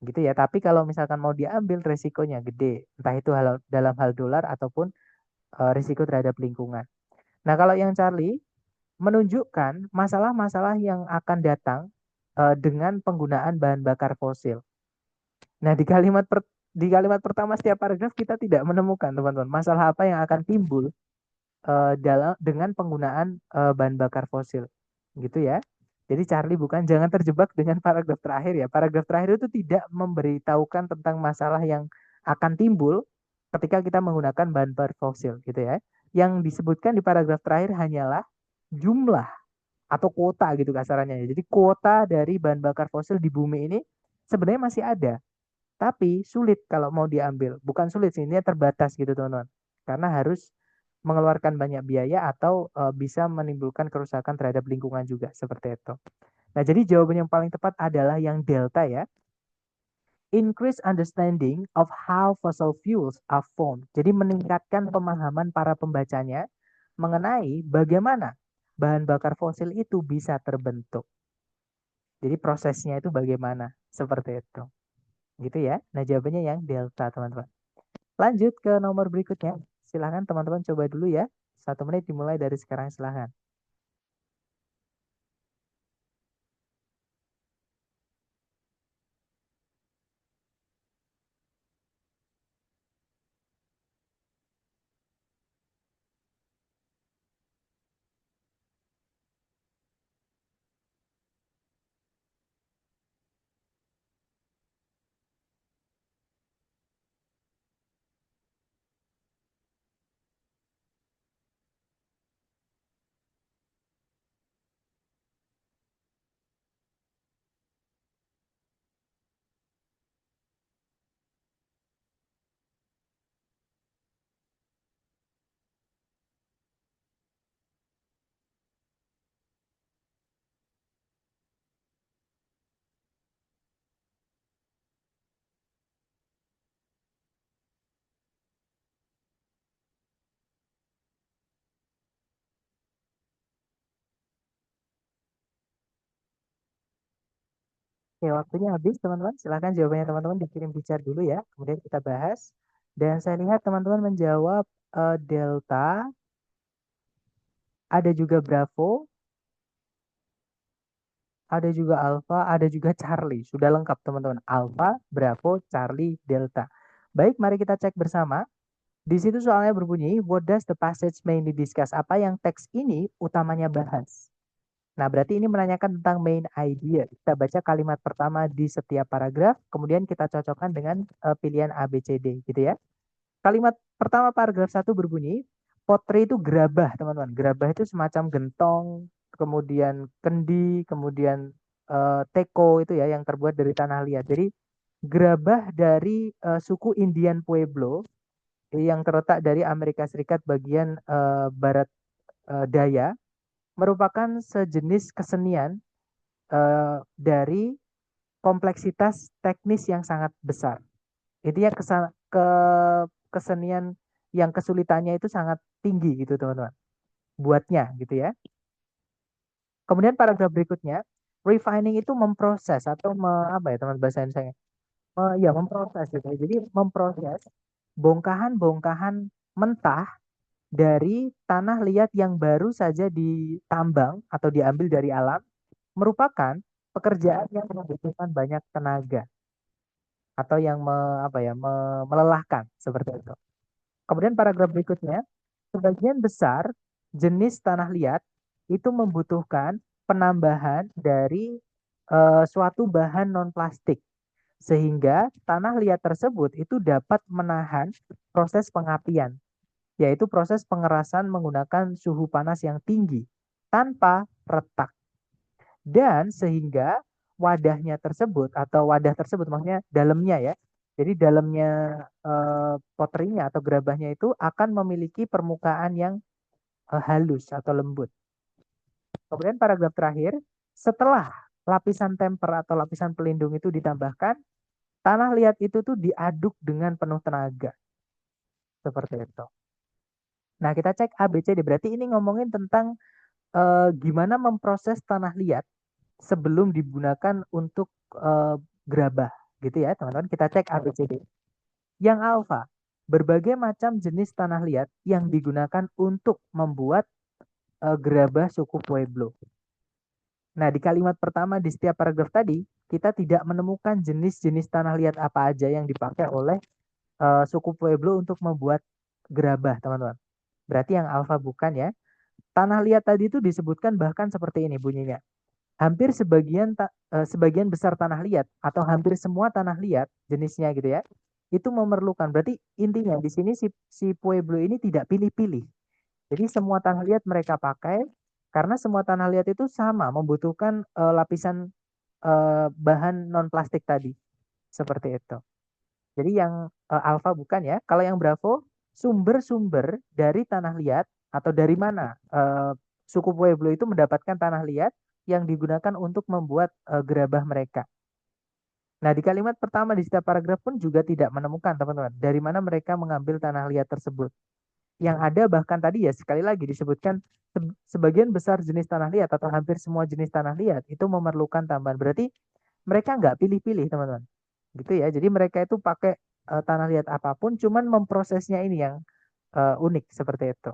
S1: Gitu ya. Tapi kalau misalkan mau diambil resikonya gede, entah itu dalam hal dolar ataupun risiko terhadap lingkungan. Nah, kalau yang Charlie menunjukkan masalah-masalah yang akan datang dengan penggunaan bahan bakar fosil. Nah, di kalimat pertama setiap paragraf kita tidak menemukan, teman-teman, masalah apa yang akan timbul dalam dengan penggunaan bahan bakar fosil. Gitu ya. Jadi Charlie bukan jangan terjebak dengan paragraf terakhir ya. Paragraf terakhir itu tidak memberitahukan tentang masalah yang akan timbul ketika kita menggunakan bahan bakar fosil gitu ya. Yang disebutkan di paragraf terakhir hanyalah jumlah atau kuota gitu kasarannya ya. Jadi kuota dari bahan bakar fosil di bumi ini sebenarnya masih ada, tapi sulit kalau mau diambil. Bukan sulit sih, ini terbatas gitu teman-teman. Karena harus mengeluarkan banyak biaya atau bisa menimbulkan kerusakan terhadap lingkungan juga seperti itu. Nah, jadi jawaban yang paling tepat adalah yang delta ya. Increase understanding of how fossil fuels are formed. Jadi meningkatkan pemahaman para pembacanya mengenai bagaimana bahan bakar fosil itu bisa terbentuk. Jadi prosesnya itu bagaimana? Seperti itu. Gitu ya. Nah, jawabannya yang delta, teman-teman. Lanjut ke nomor berikutnya. Silahkan teman-teman coba dulu ya. 1 menit dimulai dari sekarang, silahkan. Oke, waktunya habis teman-teman. Silahkan jawabannya teman-teman dikirim di chat dulu ya. Kemudian kita bahas. Dan saya lihat teman-teman menjawab delta, ada juga bravo, ada juga alpha, ada juga Charlie. Sudah lengkap teman-teman. Alpha, bravo, Charlie, delta. Baik, mari kita cek bersama. Di situ soalnya berbunyi, what does the passage mainly discuss? Apa yang teks ini utamanya bahas? Nah, berarti ini menanyakan tentang main idea. Kita baca kalimat pertama di setiap paragraf, kemudian kita cocokkan dengan pilihan A, B, C, D, gitu ya. Kalimat pertama paragraf 1 berbunyi, potri itu gerabah, teman-teman. Gerabah itu semacam gentong, kemudian kendi, kemudian teko itu ya yang terbuat dari tanah liat. Jadi gerabah dari suku Indian Pueblo yang terletak dari Amerika Serikat bagian barat daya, merupakan sejenis kesenian dari kompleksitas teknis yang sangat besar. Intinya kesenian yang kesulitannya itu sangat tinggi gitu teman-teman. Buatnya gitu ya. Kemudian paragraf berikutnya, refining itu memproses atau apa ya teman bahasa Indonesia? Ya memproses gitu. Jadi memproses bongkahan-bongkahan mentah dari tanah liat yang baru saja ditambang atau diambil dari alam merupakan pekerjaan yang membutuhkan banyak tenaga atau yang melelahkan seperti itu. Kemudian paragraf berikutnya, sebagian besar jenis tanah liat itu membutuhkan penambahan dari suatu bahan non plastik sehingga tanah liat tersebut itu dapat menahan proses pengapian, yaitu proses pengerasan menggunakan suhu panas yang tinggi tanpa retak. Dan sehingga wadahnya tersebut atau wadah tersebut maksudnya dalamnya ya. Jadi dalamnya poterinya atau gerabahnya itu akan memiliki permukaan yang halus atau lembut. Kemudian paragraf terakhir, setelah lapisan temper atau lapisan pelindung itu ditambahkan, tanah liat itu tuh diaduk dengan penuh tenaga. Seperti itu. Nah, kita cek A, B, C, D. Berarti ini ngomongin tentang gimana memproses tanah liat sebelum digunakan untuk gerabah. Gitu ya, teman-teman. Kita cek A, B, C, D. Yang alfa, berbagai macam jenis tanah liat yang digunakan untuk membuat gerabah suku Pueblo. Nah, di kalimat pertama di setiap paragraf tadi, kita tidak menemukan jenis-jenis tanah liat apa aja yang dipakai oleh suku Pueblo untuk membuat gerabah, teman-teman. Berarti yang alfa bukan ya. Tanah liat tadi itu disebutkan bahkan seperti ini bunyinya. Hampir sebagian besar tanah liat atau hampir semua tanah liat jenisnya gitu ya. Itu memerlukan. Berarti intinya di sini si Pueblo ini tidak pilih-pilih. Jadi semua tanah liat mereka pakai karena semua tanah liat itu sama membutuhkan lapisan bahan non plastik tadi. Seperti itu. Jadi yang alfa bukan ya. Kalau yang bravo, sumber-sumber dari tanah liat atau dari mana suku Pueblo itu mendapatkan tanah liat yang digunakan untuk membuat gerabah mereka. Nah, di kalimat pertama di setiap paragraf pun juga tidak menemukan, teman-teman, dari mana mereka mengambil tanah liat tersebut. Yang ada bahkan tadi ya sekali lagi disebutkan sebagian besar jenis tanah liat atau hampir semua jenis tanah liat itu memerlukan tambahan. Berarti mereka nggak pilih-pilih, teman-teman. Gitu ya. Jadi mereka itu pakai tanah liat apapun, cuman memprosesnya ini yang unik seperti itu.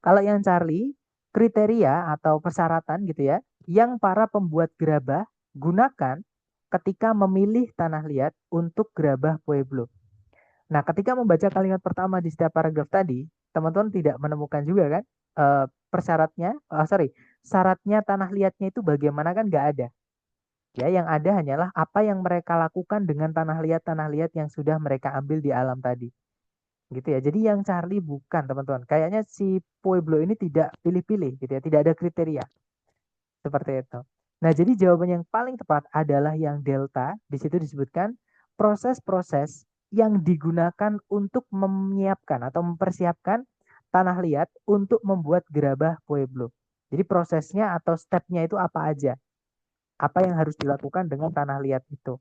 S1: Kalau yang Charlie, kriteria atau persyaratan gitu ya, yang para pembuat gerabah gunakan ketika memilih tanah liat untuk gerabah Pueblo. Nah, ketika membaca kalimat pertama di setiap paragraf tadi, teman-teman tidak menemukan juga kan syaratnya tanah liatnya itu bagaimana kan nggak ada. Ya, yang ada hanyalah apa yang mereka lakukan dengan tanah liat yang sudah mereka ambil di alam tadi. Gitu ya. Jadi yang Charlie bukan, teman-teman. Kayaknya si Pueblo ini tidak pilih-pilih gitu ya, tidak ada kriteria. Seperti itu. Nah, jadi jawaban yang paling tepat adalah yang delta. Di situ disebutkan proses-proses yang digunakan untuk menyiapkan atau mempersiapkan tanah liat untuk membuat gerabah Pueblo. Jadi prosesnya atau stepnya itu apa aja? Apa yang harus dilakukan dengan tanah liat itu?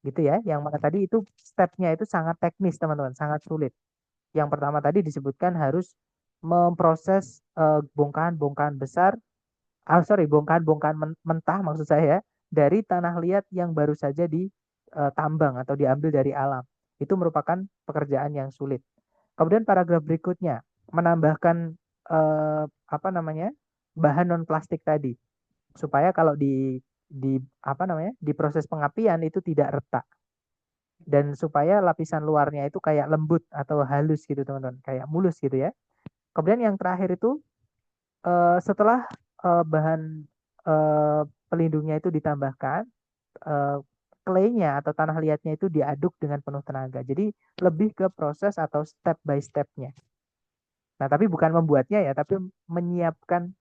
S1: Gitu ya. Yang mana tadi itu stepnya itu sangat teknis, teman-teman, sangat sulit. Yang pertama tadi disebutkan harus memproses bongkahan-bongkahan besar, bongkahan-bongkahan mentah maksud saya dari tanah liat yang baru saja ditambang atau diambil dari alam. Itu merupakan pekerjaan yang sulit. Kemudian paragraf berikutnya menambahkan bahan non plastik tadi supaya kalau di proses pengapian itu tidak retak dan supaya lapisan luarnya itu kayak lembut atau halus gitu teman-teman, kayak mulus gitu ya. Kemudian yang terakhir itu setelah bahan pelindungnya itu ditambahkan, claynya atau tanah liatnya itu diaduk dengan penuh tenaga. Jadi lebih ke proses atau step by stepnya. Nah, tapi bukan membuatnya ya, tapi menyiapkan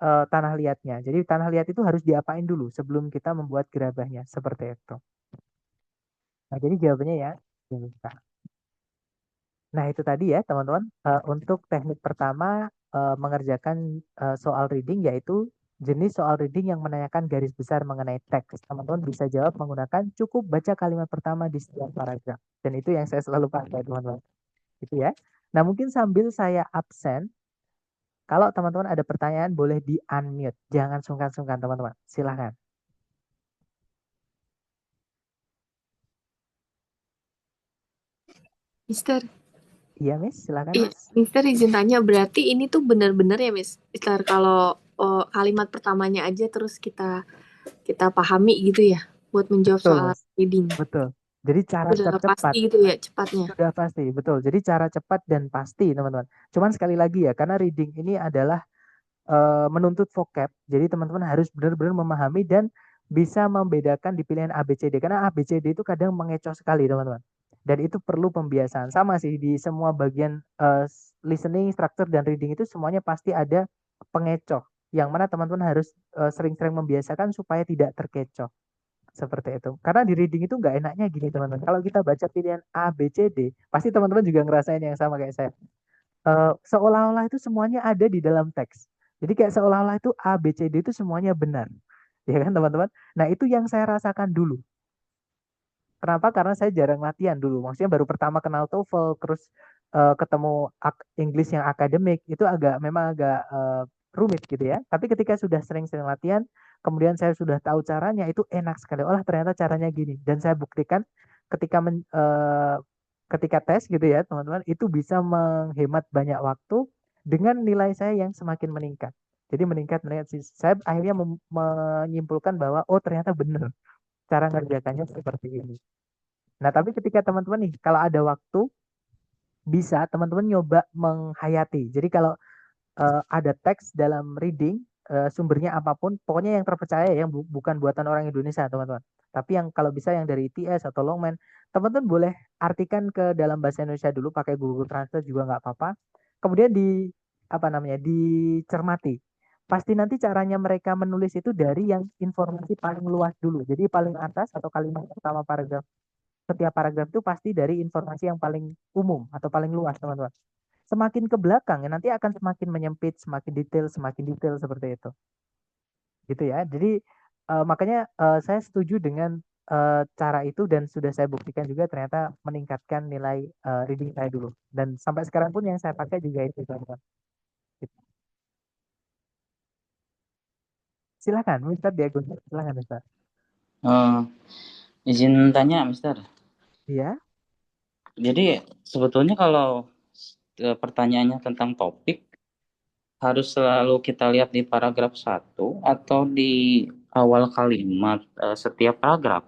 S1: tanah liatnya. Jadi tanah liat itu harus diapain dulu sebelum kita membuat gerabahnya. Seperti itu. Nah, jadi jawabannya ya. Bisa. Nah, itu tadi ya, teman-teman. Untuk teknik pertama mengerjakan soal reading yaitu jenis soal reading yang menanyakan garis besar mengenai teks. Teman-teman bisa jawab menggunakan cukup baca kalimat pertama di setiap paragraf. Dan itu yang saya selalu pakai, teman-teman. Gitu ya. Nah, mungkin sambil saya absen, kalau teman-teman ada pertanyaan boleh di-unmute. Jangan sungkan-sungkan, teman-teman. Silahkan.
S2: Mister,
S1: Iya, Miss. Silahkan,
S2: iya,
S1: Miss.
S2: Mister izin tanya, berarti ini tuh benar-benar ya, Mister, kalau kalimat pertamanya aja terus kita kita pahami gitu ya, buat menjawab
S1: Betul,
S2: soal
S1: Miss.
S2: reading.
S1: Betul. Jadi cara
S2: Udah pasti
S1: tercepat.
S2: gitu ya, cepatnya.
S1: Sudah pasti, betul. Jadi cara cepat dan pasti, teman-teman. Cuman sekali lagi ya, karena reading ini adalah menuntut vocab. Jadi teman-teman harus benar-benar memahami dan bisa membedakan di pilihan A, B, C, D. Karena A, B, C, D itu kadang mengecoh sekali, teman-teman. Dan itu perlu pembiasaan. Sama sih di semua bagian listening, structure, dan reading itu semuanya pasti ada pengecoh. Yang mana teman-teman harus sering-sering membiasakan supaya tidak terkecoh. Seperti itu. Karena di reading itu nggak enaknya gini, teman-teman. Kalau kita baca pilihan A, B, C, D, pasti teman-teman juga ngerasain yang sama kayak saya. Seolah-olah itu semuanya ada di dalam teks. Jadi kayak seolah-olah itu A, B, C, D itu semuanya benar. Ya kan teman-teman? Nah itu yang saya rasakan dulu. Kenapa? Karena saya jarang latihan dulu. Maksudnya baru pertama kenal TOEFL, terus ketemu English yang akademik, itu memang agak rumit gitu ya. Tapi ketika sudah sering-sering latihan, kemudian saya sudah tahu caranya, itu enak sekali. Oh ternyata caranya gini. Dan saya buktikan ketika ketika tes gitu ya teman-teman, itu bisa menghemat banyak waktu dengan nilai saya yang semakin meningkat. Jadi meningkat sih. Saya akhirnya menyimpulkan bahwa oh ternyata benar cara ngerjakannya seperti ini. Nah, tapi ketika teman-teman nih, kalau ada waktu, bisa teman-teman nyoba menghayati. Jadi kalau ada teks dalam reading, sumbernya apapun, pokoknya yang terpercaya yang bukan buatan orang Indonesia, teman-teman. Tapi yang kalau bisa yang dari ITS atau Longman, teman-teman boleh artikan ke dalam bahasa Indonesia dulu, pakai Google Translate juga nggak apa-apa. Kemudian apa namanya, dicermati. Pasti nanti caranya mereka menulis itu dari yang informasi paling luas dulu. Jadi paling atas atau kalimat pertama paragraf setiap paragraf itu pasti dari informasi yang paling umum atau paling luas, teman-teman. Semakin ke belakang, ya, nanti akan semakin menyempit, semakin detail seperti itu. Gitu ya. Jadi makanya saya setuju dengan cara itu dan sudah saya buktikan juga ternyata meningkatkan nilai reading saya dulu. Dan sampai sekarang pun yang saya pakai juga itu, teman-teman. Gitu. Silakan, Mister Diego. Silakan, Mister.
S3: Eh, izin tanya, Mister.
S1: Iya,
S3: Jadi sebetulnya kalau pertanyaannya tentang topik harus selalu kita lihat di paragraf satu atau di awal kalimat setiap paragraf.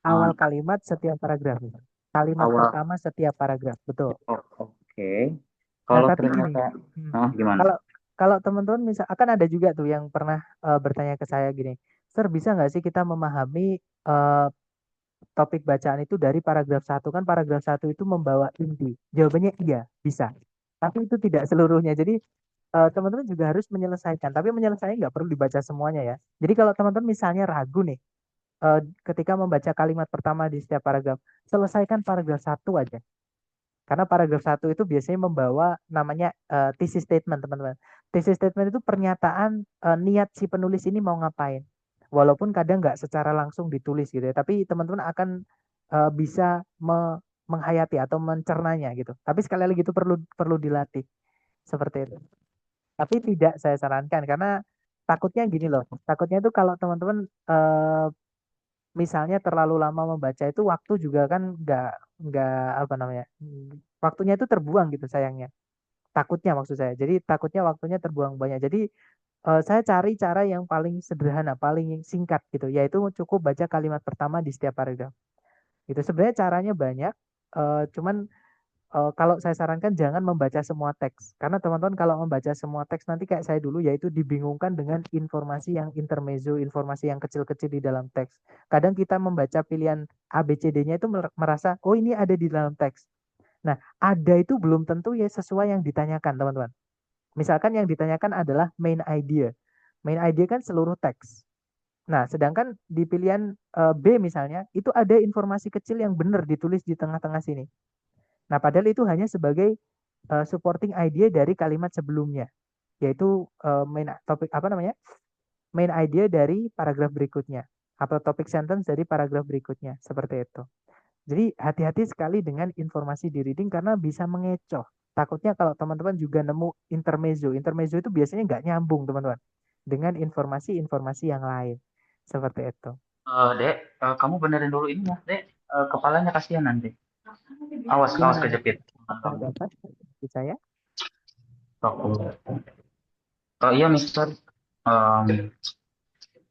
S1: awal
S3: Eh,
S1: kalimat setiap paragraf. Kalimat
S3: awal.
S1: pertama setiap paragraf, betul.
S3: Oh, oke.
S1: Nah,
S3: Kalau
S1: tapi gini,
S3: ternyata,
S1: hmm,
S3: gimana?
S1: kalau kalau teman-teman misal akan ada juga tuh yang pernah bertanya ke saya gini, Sir bisa nggak sih kita memahami eh, topik bacaan itu dari paragraf satu kan paragraf satu itu membawa inti. Jawabannya iya, bisa. Tapi itu tidak seluruhnya. Jadi teman-teman juga harus menyelesaikan. Tapi menyelesaikan nggak perlu dibaca semuanya ya. Jadi kalau teman-teman misalnya ragu nih, ketika membaca kalimat pertama di setiap paragraf, selesaikan paragraf satu aja. Karena paragraf satu itu biasanya membawa namanya thesis statement, teman-teman. Thesis statement itu pernyataan niat si penulis ini mau ngapain. Walaupun kadang nggak secara langsung ditulis gitu ya, tapi teman-teman akan bisa menghayati atau mencernanya gitu. Tapi sekali lagi itu perlu perlu dilatih seperti itu. Tapi tidak saya sarankan karena takutnya gini loh. Takutnya itu kalau teman-teman misalnya terlalu lama membaca itu waktu juga kan nggak apa namanya waktunya itu terbuang gitu sayangnya takutnya maksud saya jadi takutnya waktunya terbuang banyak jadi saya cari cara yang paling sederhana paling singkat gitu yaitu cukup baca kalimat pertama di setiap paragraf itu sebenarnya caranya banyak cuman kalau saya sarankan jangan membaca semua teks karena teman-teman kalau membaca semua teks nanti kayak saya dulu yaitu dibingungkan dengan informasi yang intermezzo, informasi yang kecil-kecil di dalam teks. Kadang kita membaca pilihan A, B, C, D-nya itu merasa oh ini ada di dalam teks. Nah, ada itu belum tentu ya sesuai yang ditanyakan, teman-teman. Misalkan yang ditanyakan adalah main idea. Main idea kan seluruh teks. Nah, sedangkan di pilihan B misalnya, itu ada informasi kecil yang benar ditulis di tengah-tengah sini. Nah, padahal itu hanya sebagai supporting idea dari kalimat sebelumnya, yaitu main topik apa namanya? Main idea dari paragraf berikutnya atau topik sentence dari paragraf berikutnya, seperti itu. Jadi hati-hati sekali dengan informasi di reading karena bisa mengecoh. Takutnya kalau teman-teman juga nemu intermezzo. Intermezzo itu biasanya nggak nyambung teman-teman dengan informasi-informasi yang lain. Seperti itu.
S3: Dek, kamu benerin dulu ini ya, Dek. Kepalanya kasihan nanti. Awas, awas
S1: Gimana nih?
S3: kejepit.
S1: Ada apa? Di saya?
S3: Oh, oh iya, Mister. Em,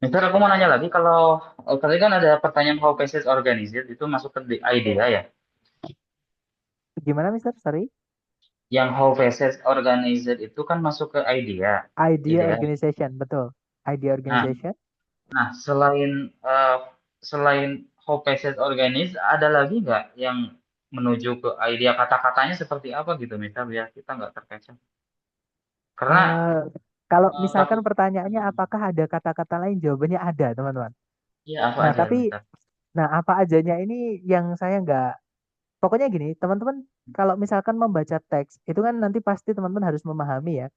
S3: Mister, aku mau nanya lagi kalau tadi kan ada pertanyaan how pieces organized itu masuk ke the idea ya.
S1: Gimana, Mister? Sorry.
S3: Yang how pieces organized itu kan masuk ke idea.
S1: Idea
S3: Idea.
S1: organization, betul. Idea
S3: Nah,
S1: organization.
S3: nah selain how pieces organized ada lagi nggak yang menuju ke idea kata-katanya seperti apa gitu, Mister, biar kita nggak terkecoh. Karena
S1: Eh, Kalau misalkan
S3: takut.
S1: pertanyaannya apakah ada kata-kata lain, jawabannya ada, teman-teman.
S3: Iya, apa
S1: Nah,
S3: aja,
S1: tapi,
S3: Mister?
S1: nah apa ajanya ini yang saya nggak. Pokoknya gini, teman-teman, kalau misalkan membaca teks, itu kan nanti pasti teman-teman harus memahami ya.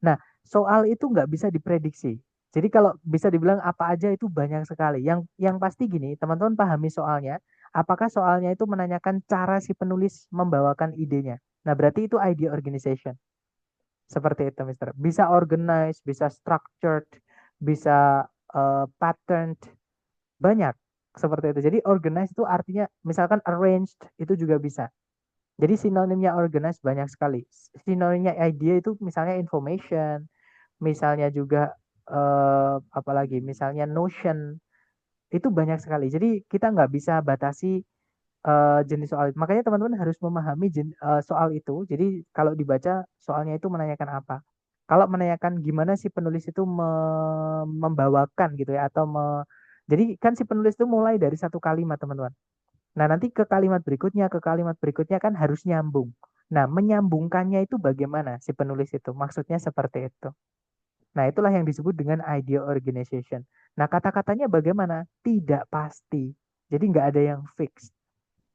S1: Nah, soal itu nggak bisa diprediksi. Jadi kalau bisa dibilang apa aja itu banyak sekali. Yang pasti gini, teman-teman pahami soalnya. Apakah soalnya itu menanyakan cara si penulis membawakan idenya? Nah, berarti itu idea organization. Seperti itu, Mister. Bisa organized, bisa structured, bisa patterned, banyak seperti itu. Jadi organized itu artinya misalkan arranged itu juga bisa. Jadi sinonimnya organized banyak sekali. Sinonimnya idea itu misalnya information, misalnya juga apalagi misalnya notion, itu banyak sekali. Jadi kita nggak bisa batasi jenis soal itu. Makanya teman-teman harus memahami soal itu. Jadi kalau dibaca soalnya itu menanyakan apa. Kalau menanyakan gimana si penulis itu membawakan gitu ya atau jadi kan si penulis itu mulai dari satu kalimat teman-teman. Nah, nanti ke kalimat berikutnya kan harus nyambung. Nah, menyambungkannya itu bagaimana si penulis itu? Maksudnya seperti itu. Nah, itulah yang disebut dengan idea organization. Nah, kata-katanya bagaimana? Tidak pasti. Jadi nggak ada yang fix.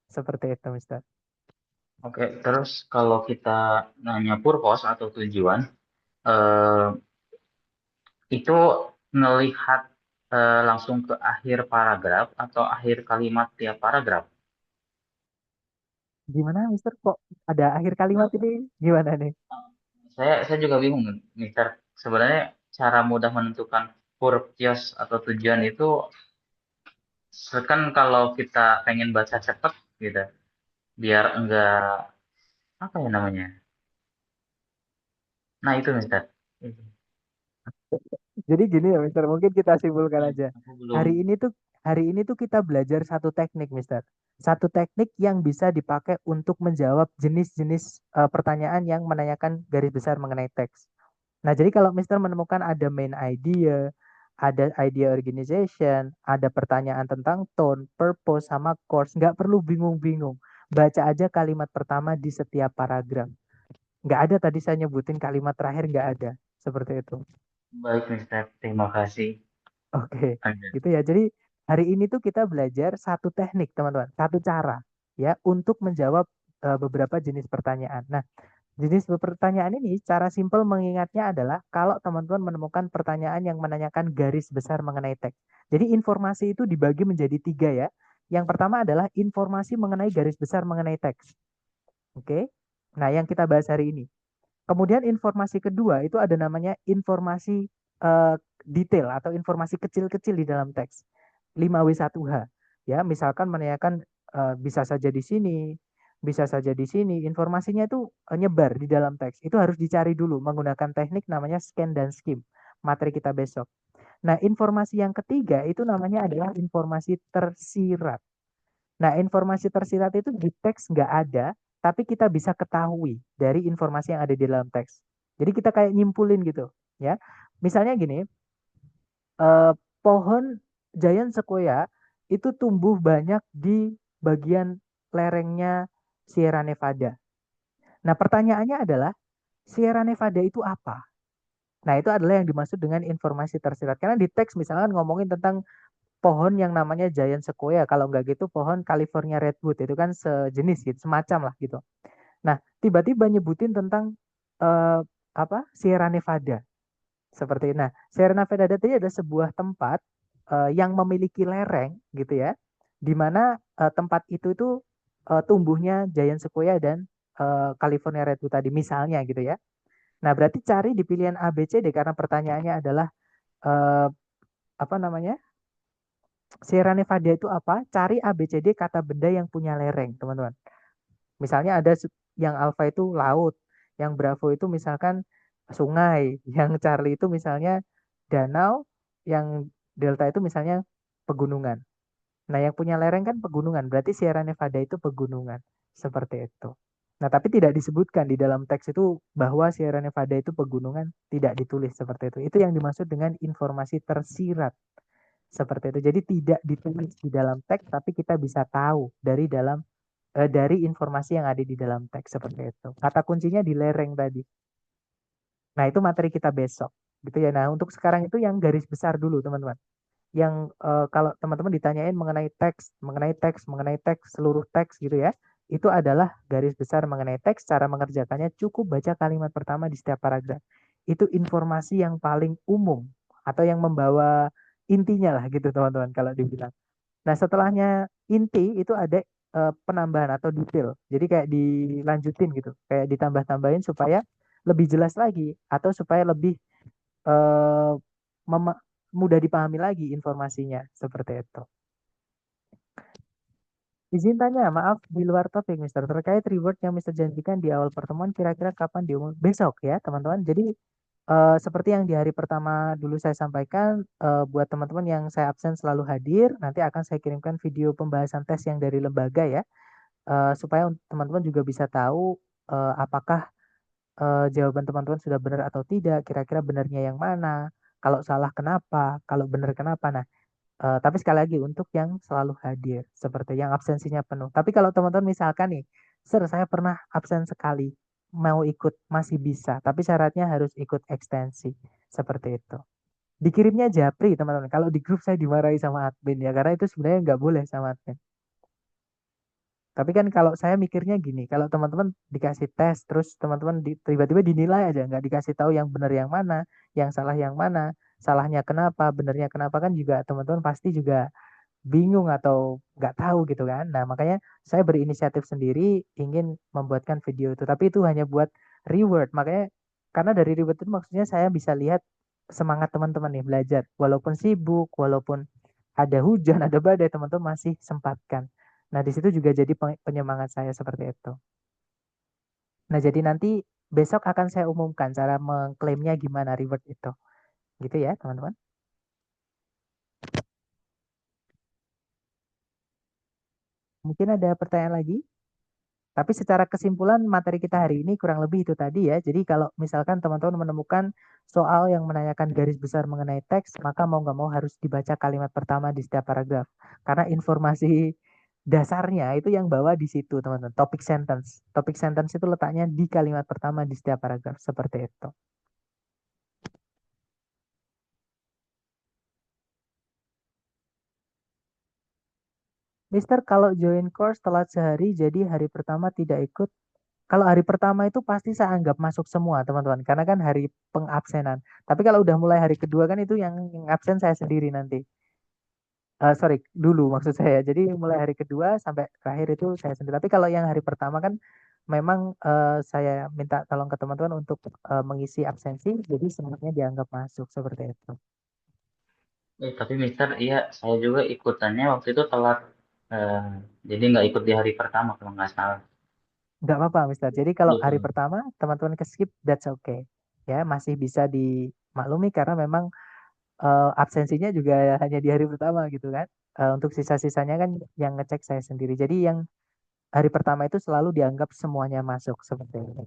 S1: Seperti itu, Mister.
S3: Oke, terus kalau kita nanya purpose atau tujuan, eh, itu ngelihat langsung ke akhir paragraf atau akhir kalimat tiap paragraf.
S1: Gimana, Mister? Kok ada akhir kalimat ini? Gimana nih?
S3: Saya juga bingung, Mister. Sebenarnya cara mudah menentukan purpose atau tujuan itu kan kalau kita pengen baca cepet gitu, biar enggak apa ya namanya. Nah itu, Mister.
S1: Jadi gini ya, Mister. Mungkin kita simpulkan
S3: Hmm,
S1: aja.
S3: aku belum.
S1: Hari ini tuh hari ini tuh kita belajar satu teknik, Mister. Satu teknik yang bisa dipakai untuk menjawab jenis-jenis pertanyaan yang menanyakan garis besar mengenai teks. Nah, jadi kalau Mister menemukan ada main idea, ada idea organization, ada pertanyaan tentang tone, purpose, sama course, nggak perlu bingung-bingung. Baca aja kalimat pertama di setiap paragraf. Nggak ada tadi saya nyebutin kalimat terakhir, nggak ada. Seperti itu.
S3: Baik, Mister. Terima kasih.
S1: Oke,
S3: Ada.
S1: gitu ya. Jadi hari ini tuh kita belajar satu teknik, teman-teman, satu cara ya untuk menjawab beberapa jenis pertanyaan. Nah, jenis pertanyaan ini cara simpel mengingatnya adalah kalau teman-teman menemukan pertanyaan yang menanyakan garis besar mengenai teks. Jadi informasi itu dibagi menjadi tiga ya. Yang pertama adalah informasi mengenai garis besar mengenai teks. Oke. Nah, yang kita bahas hari ini. Kemudian informasi kedua itu ada namanya informasi eh, detail atau informasi kecil-kecil di dalam teks. 5W1H. Ya, misalkan menanyakan bisa saja di sini, bisa saja di sini. Informasinya itu nyebar di dalam teks. Itu harus dicari dulu menggunakan teknik namanya scan dan skim. Materi kita besok. Nah, informasi yang ketiga itu namanya adalah informasi tersirat. Nah, informasi tersirat itu di teks nggak ada, tapi kita bisa ketahui dari informasi yang ada di dalam teks. Jadi kita kayak nyimpulin gitu, ya. Misalnya gini, eh, pohon Giant Sequoia itu tumbuh banyak di bagian lerengnya Sierra Nevada. Nah, pertanyaannya adalah Sierra Nevada itu apa? Nah, itu adalah yang dimaksud dengan informasi tersirat. Karena di teks misalkan ngomongin tentang pohon yang namanya Giant Sequoia. Kalau nggak gitu pohon California Redwood itu kan sejenis gitu, semacam lah gitu. tiba-tiba nyebutin tentang eh, Sierra Nevada seperti itu. Nah, Sierra Nevada itu ada sebuah tempat yang memiliki lereng gitu ya, di mana tempat itu tumbuhnya giant sequoia dan California redwood tadi misalnya gitu ya. Nah, berarti cari di pilihan A, B, C, D karena pertanyaannya adalah eh, apa namanya? Sierra Nevada itu apa? Cari A, B, C, D kata benda yang punya lereng, teman-teman. Misalnya ada yang alfa itu laut, yang bravo itu misalkan sungai, yang Charlie itu misalnya danau, yang delta itu misalnya pegunungan. Nah, yang punya lereng kan pegunungan, berarti Sierra Nevada itu pegunungan. Seperti itu. Nah, tapi tidak disebutkan di dalam teks itu bahwa Sierra Nevada itu pegunungan, tidak ditulis seperti itu. Itu yang dimaksud dengan informasi tersirat. Seperti itu. Jadi tidak ditulis di dalam teks, tapi kita bisa tahu dari informasi yang ada di dalam teks seperti itu. Kata kuncinya di lereng tadi. Nah, itu materi kita besok, gitu ya. Nah, untuk sekarang itu yang garis besar dulu, teman-teman. Yang kalau teman-teman ditanyain mengenai teks, seluruh teks gitu ya, itu adalah garis besar mengenai teks. Cara mengerjakannya cukup baca kalimat pertama di setiap paragraf. Itu informasi yang paling umum atau yang membawa intinya lah gitu, teman-teman, kalau dibilang. Nah, setelahnya inti itu ada penambahan atau detail. Jadi kayak dilanjutin gitu, kayak ditambah-tambahin supaya lebih jelas lagi atau supaya lebih eh, mudah dipahami lagi informasinya seperti itu. Izin tanya, maaf di luar topik, Mister. Terkait reward yang Mister janjikan di awal pertemuan, kira-kira kapan diumum? Besok ya, teman-teman. Jadi seperti yang di hari pertama dulu saya sampaikan, buat teman-teman yang saya absen selalu hadir, nanti akan saya kirimkan video pembahasan tes yang dari lembaga ya, supaya teman-teman juga bisa tahu apakah jawaban teman-teman sudah benar atau tidak, kira-kira benarnya yang mana, kalau salah kenapa, kalau benar kenapa. Nah, tapi sekali lagi untuk yang selalu hadir, seperti yang absensinya penuh. Tapi kalau teman-teman misalkan nih, Sir, saya pernah absen sekali, mau ikut masih bisa, tapi syaratnya harus ikut ekstensi, seperti itu. Dikirimnya japri, teman-teman. Kalau di grup saya dimarahi sama admin ya, karena itu sebenarnya nggak boleh sama admin. Tapi kan kalau saya mikirnya gini, kalau teman-teman dikasih tes, terus teman-teman tiba-tiba dinilai aja, nggak dikasih tahu yang benar yang mana, yang salah yang mana, salahnya kenapa, benernya kenapa kan juga teman-teman pasti juga bingung atau nggak tahu gitu kan. Nah, makanya saya berinisiatif sendiri ingin membuatkan video itu. Tapi itu hanya buat reward. Makanya karena dari reward itu maksudnya saya bisa lihat semangat teman-teman nih belajar. Walaupun sibuk, walaupun ada hujan, ada badai, teman-teman masih sempatkan. Nah, di situ juga jadi penyemangat saya seperti itu. Nah, jadi nanti besok akan saya umumkan cara mengklaimnya gimana reward itu. Gitu ya, teman-teman. Mungkin ada pertanyaan lagi? Tapi secara kesimpulan materi kita hari ini kurang lebih itu tadi ya. Jadi kalau misalkan teman-teman menemukan soal yang menanyakan garis besar mengenai teks, maka mau nggak mau harus dibaca kalimat pertama di setiap paragraf. Karena informasi dasarnya itu yang bawa di situ, teman-teman. Topik sentence. Topik sentence itu letaknya di kalimat pertama di setiap paragraf. Seperti itu. Mister, kalau join course telat sehari, jadi hari pertama tidak ikut. Kalau hari pertama itu pasti saya anggap masuk semua, teman-teman. Karena kan hari pengabsenan. Tapi kalau udah mulai hari kedua kan itu yang absen saya sendiri nanti. Sorry, dulu maksud saya. Jadi mulai hari kedua sampai terakhir itu saya sendiri. Tapi kalau yang hari pertama kan memang saya minta tolong ke teman-teman untuk mengisi absensi. Jadi semuanya dianggap masuk seperti itu.
S3: Tapi Mister, iya saya juga ikutannya waktu itu telat. Eh, jadi nggak ikut di hari pertama kalau nggak salah.
S1: Nggak apa-apa, Mister. Jadi kalau hari
S3: Gitu.
S1: pertama teman-teman ke skip, that's okay. Ya, masih bisa dimaklumi karena memang absensinya juga hanya di hari pertama gitu kan. Untuk sisa-sisanya kan yang ngecek saya sendiri. Jadi yang hari pertama itu selalu dianggap semuanya masuk seperti itu.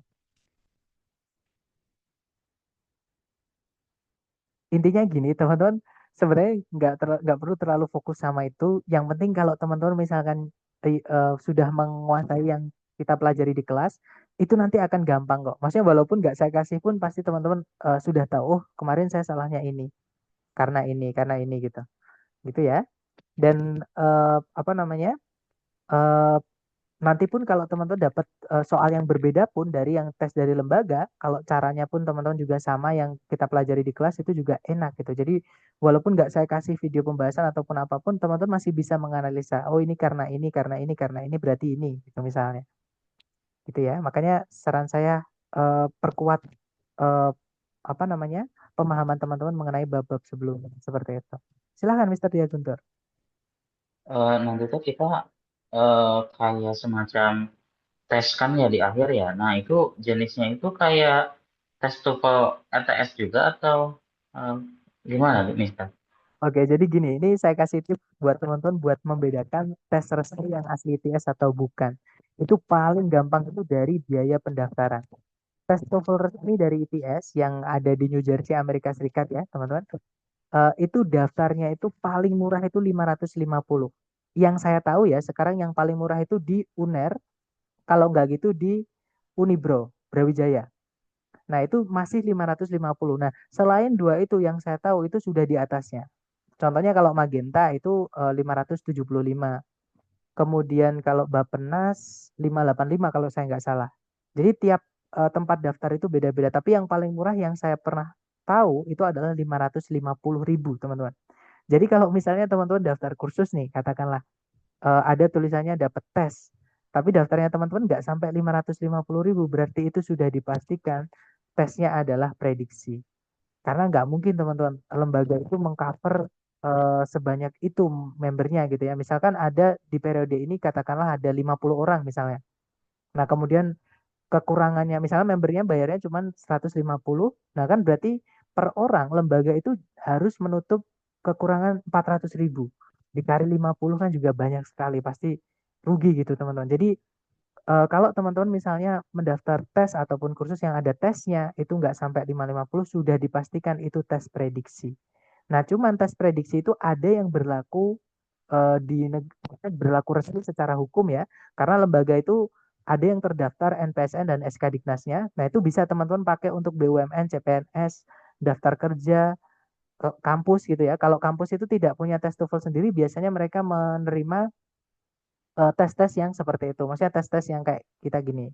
S1: Intinya gini, teman-teman, sebenarnya nggak perlu terlalu fokus sama itu. Yang penting kalau teman-teman misalkan sudah menguasai yang kita pelajari di kelas, itu nanti akan gampang kok. Maksudnya walaupun nggak saya kasih pun pasti teman-teman sudah tahu, oh kemarin saya salahnya karena ini gitu, gitu ya. Dan apa namanya? eh, nanti pun kalau teman-teman dapat soal yang berbeda pun dari yang tes dari lembaga, kalau caranya pun teman-teman juga sama yang kita pelajari di kelas itu juga enak gitu. Jadi walaupun nggak saya kasih video pembahasan ataupun apapun, teman-teman masih bisa menganalisa, oh ini karena ini, karena ini, karena ini berarti ini, gitu misalnya. Gitu ya. Makanya saran saya perkuat eh, apa namanya pemahaman teman-teman mengenai bab-bab sebelumnya seperti itu. Silahkan Mister Dia Guntur.
S3: Nanti tuh kita kayak semacam tes kan ya di akhir ya. Nah itu jenisnya itu kayak tes TOEFL LTS juga atau eh, gimana Mister?
S1: Oke, jadi gini, ini saya kasih tips buat teman-teman buat membedakan tes resmi yang asli ITS atau bukan. Itu paling gampang itu dari biaya pendaftaran. Tes TOEFL resmi dari ITS yang ada di New Jersey, Amerika Serikat ya, teman-teman. Itu daftarnya itu paling murah itu 550. Yang saya tahu ya, sekarang yang paling murah itu di UNER, kalau nggak gitu di Unibro, Brawijaya. Nah, itu masih 550. Nah, selain dua itu yang saya tahu itu sudah di atasnya. Contohnya kalau Magenta itu 575. Kemudian kalau Bappenas 585 kalau saya nggak salah. Jadi tiap tempat daftar itu beda-beda. Tapi yang paling murah yang saya pernah tahu itu adalah 550.000 teman-teman. Jadi kalau misalnya teman-teman daftar kursus nih, katakanlah ada tulisannya dapat tes. Tapi daftarnya teman-teman nggak sampai 550.000, berarti itu sudah dipastikan tesnya adalah prediksi. Karena nggak mungkin teman-teman lembaga itu mengcover sebanyak itu membernya gitu ya. Misalkan ada di periode ini katakanlah ada 50 orang misalnya. Nah, kemudian kekurangannya misalnya membernya bayarnya cuma 150. Nah, kan berarti per orang lembaga itu harus menutup kekurangan 400.000. Dikali 50 kan juga banyak sekali, pasti rugi gitu teman-teman. Jadi kalau teman-teman misalnya mendaftar tes ataupun kursus yang ada tesnya itu nggak sampai 550 sudah dipastikan itu tes prediksi. Nah, cuman tes prediksi itu ada yang berlaku berlaku resmi secara hukum ya, karena lembaga itu ada yang terdaftar NPSN dan SK Diknasnya. Nah, itu bisa teman-teman pakai untuk BUMN, CPNS, daftar kerja, ke kampus gitu ya. Kalau kampus itu tidak punya tes TOEFL sendiri, biasanya mereka menerima tes-tes yang seperti itu. Maksudnya tes-tes yang kayak kita gini.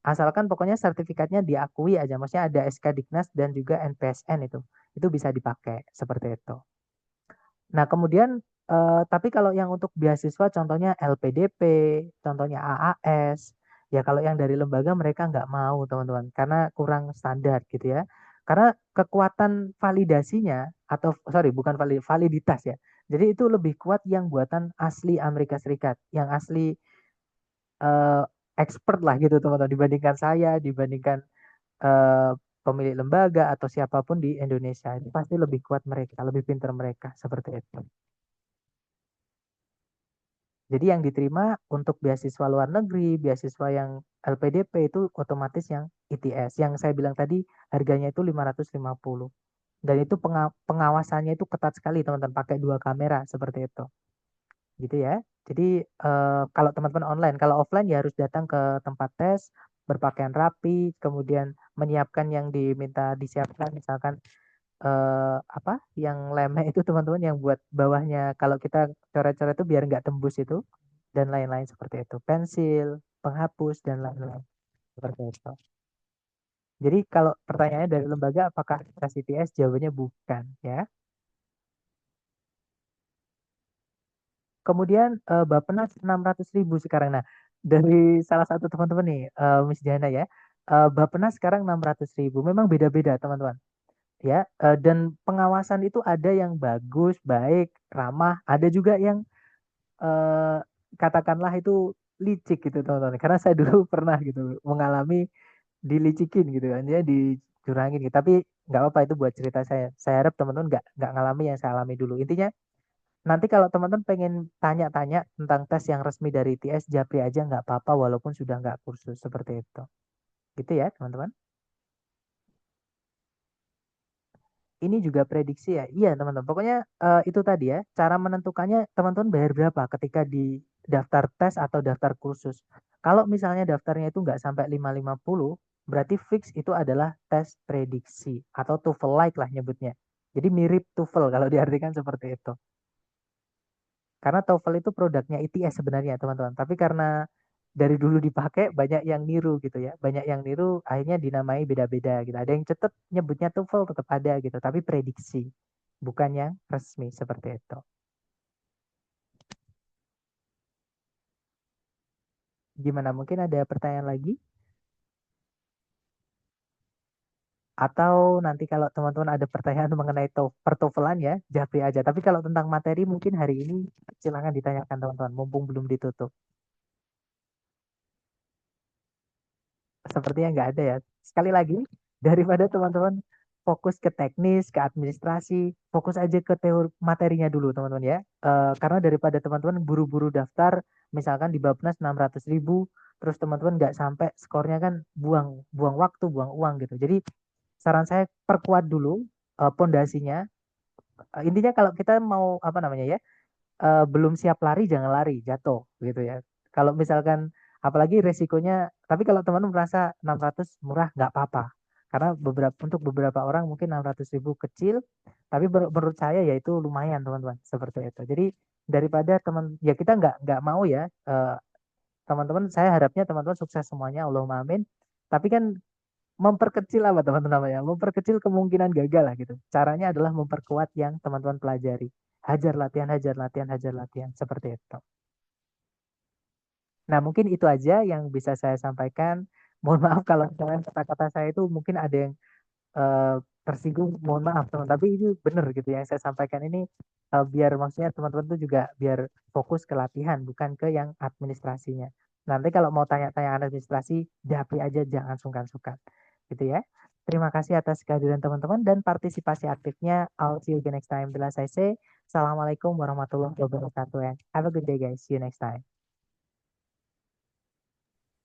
S1: Asalkan pokoknya sertifikatnya diakui aja. Maksudnya ada SK Diknas dan juga NPSN itu. Itu bisa dipakai seperti itu. Nah, kemudian tapi kalau yang untuk beasiswa contohnya LPDP, contohnya AAS, ya kalau yang dari lembaga mereka nggak mau teman-teman karena kurang standar gitu ya. Karena kekuatan validasinya atau sorry bukan validitas ya. Jadi itu lebih kuat yang buatan asli Amerika Serikat, yang asli eh, expert lah gitu teman-teman dibandingkan saya, dibandingkan eh, pemilik lembaga atau siapapun di Indonesia. Itu pasti lebih kuat mereka, lebih pintar mereka seperti itu. Jadi yang diterima untuk beasiswa luar negeri, beasiswa yang LPDP itu otomatis yang ITS. Yang saya bilang tadi harganya itu 550. Dan itu pengawasannya itu ketat sekali teman-teman, pakai 2 kamera seperti itu. Gitu ya. Jadi kalau teman-teman online, kalau offline ya harus datang ke tempat tes, berpakaian rapi, kemudian menyiapkan yang diminta disiapkan, misalkan apa yang lemeh itu teman-teman yang buat bawahnya kalau kita coret-coret itu biar nggak tembus itu dan lain-lain seperti itu, pensil, penghapus dan lain-lain seperti itu. Jadi kalau pertanyaannya dari lembaga apakah tes ITS, jawabannya bukan ya. Kemudian Bappenas 600.000 sekarang. Nah, dari salah satu teman-teman nih, Miss Jana ya, Bappenas sekarang 600.000. Memang beda-beda teman-teman. Ya, dan pengawasan itu ada yang bagus, baik, ramah, ada juga yang eh, katakanlah itu licik gitu teman-teman. Karena saya dulu pernah gitu mengalami dilicikin gitu kan, ya dicurangin gitu. Tapi nggak apa-apa itu buat cerita saya. Saya harap teman-teman nggak ngalami yang saya alami dulu. Intinya nanti kalau teman-teman pengen tanya-tanya tentang tes yang resmi dari ITS, japri aja nggak apa-apa walaupun sudah nggak kursus seperti itu. Gitu ya teman-teman. Ini juga prediksi ya. Iya teman-teman. Pokoknya itu tadi ya. Cara menentukannya teman-teman bayar berapa ketika di daftar tes atau daftar kursus. Kalau misalnya daftarnya itu nggak sampai 550, berarti fix itu adalah tes prediksi atau TOEFL like lah nyebutnya. Jadi mirip TOEFL kalau diartikan seperti itu. Karena TOEFL itu produknya ITS sebenarnya teman-teman. Tapi karena dari dulu dipakai banyak yang niru gitu ya. Banyak yang niru akhirnya dinamai beda-beda gitu. Ada yang tetap nyebutnya TOEFL tetap ada gitu, tapi prediksi bukan yang resmi seperti itu. Gimana? Mungkin ada pertanyaan lagi? Atau nanti kalau teman-teman ada pertanyaan mengenai pertofelan ya, japri aja. Tapi kalau tentang materi mungkin hari ini silakan ditanyakan teman-teman, mumpung belum ditutup. Sepertinya nggak ada ya. Sekali lagi, daripada teman-teman fokus ke teknis, ke administrasi, fokus aja ke teori materinya dulu teman-teman ya. Karena daripada teman-teman buru-buru daftar, misalkan di Bapnas 600.000, terus teman-teman nggak sampai skornya kan buang buang waktu, buang uang gitu. Jadi saran saya perkuat dulu pondasinya. Intinya kalau kita mau apa namanya ya, belum siap lari jangan lari jatuh gitu ya. Kalau misalkan apalagi resikonya, tapi kalau teman-teman merasa 600 murah nggak apa-apa, karena untuk beberapa orang mungkin 600.000 kecil, tapi menurut saya ya itu lumayan teman-teman seperti itu. Jadi daripada teman ya kita nggak mau ya, teman-teman, saya harapnya teman-teman sukses semuanya, Allahumma amin. Tapi kan memperkecil apa teman-teman ya, memperkecil kemungkinan gagal lah gitu. Caranya adalah memperkuat yang teman-teman pelajari. Hajar latihan, hajar latihan, hajar latihan seperti itu. Nah, mungkin itu aja yang bisa saya sampaikan. Mohon maaf kalau misalnya kata-kata saya itu mungkin ada yang eh, tersinggung. Mohon maaf teman, tapi ini benar gitu yang saya sampaikan ini, biar maksudnya teman-teman tuh juga biar fokus ke latihan bukan ke yang administrasinya. Nanti kalau mau tanya-tanya administrasi, japri aja jangan sungkan-sungkan. Gitu ya. Terima kasih atas kehadiran teman-teman dan partisipasi aktifnya. I'll see you again next time. Bila saya say, Assalamualaikum warahmatullahi wabarakatuh. And have a good day guys. See you next time.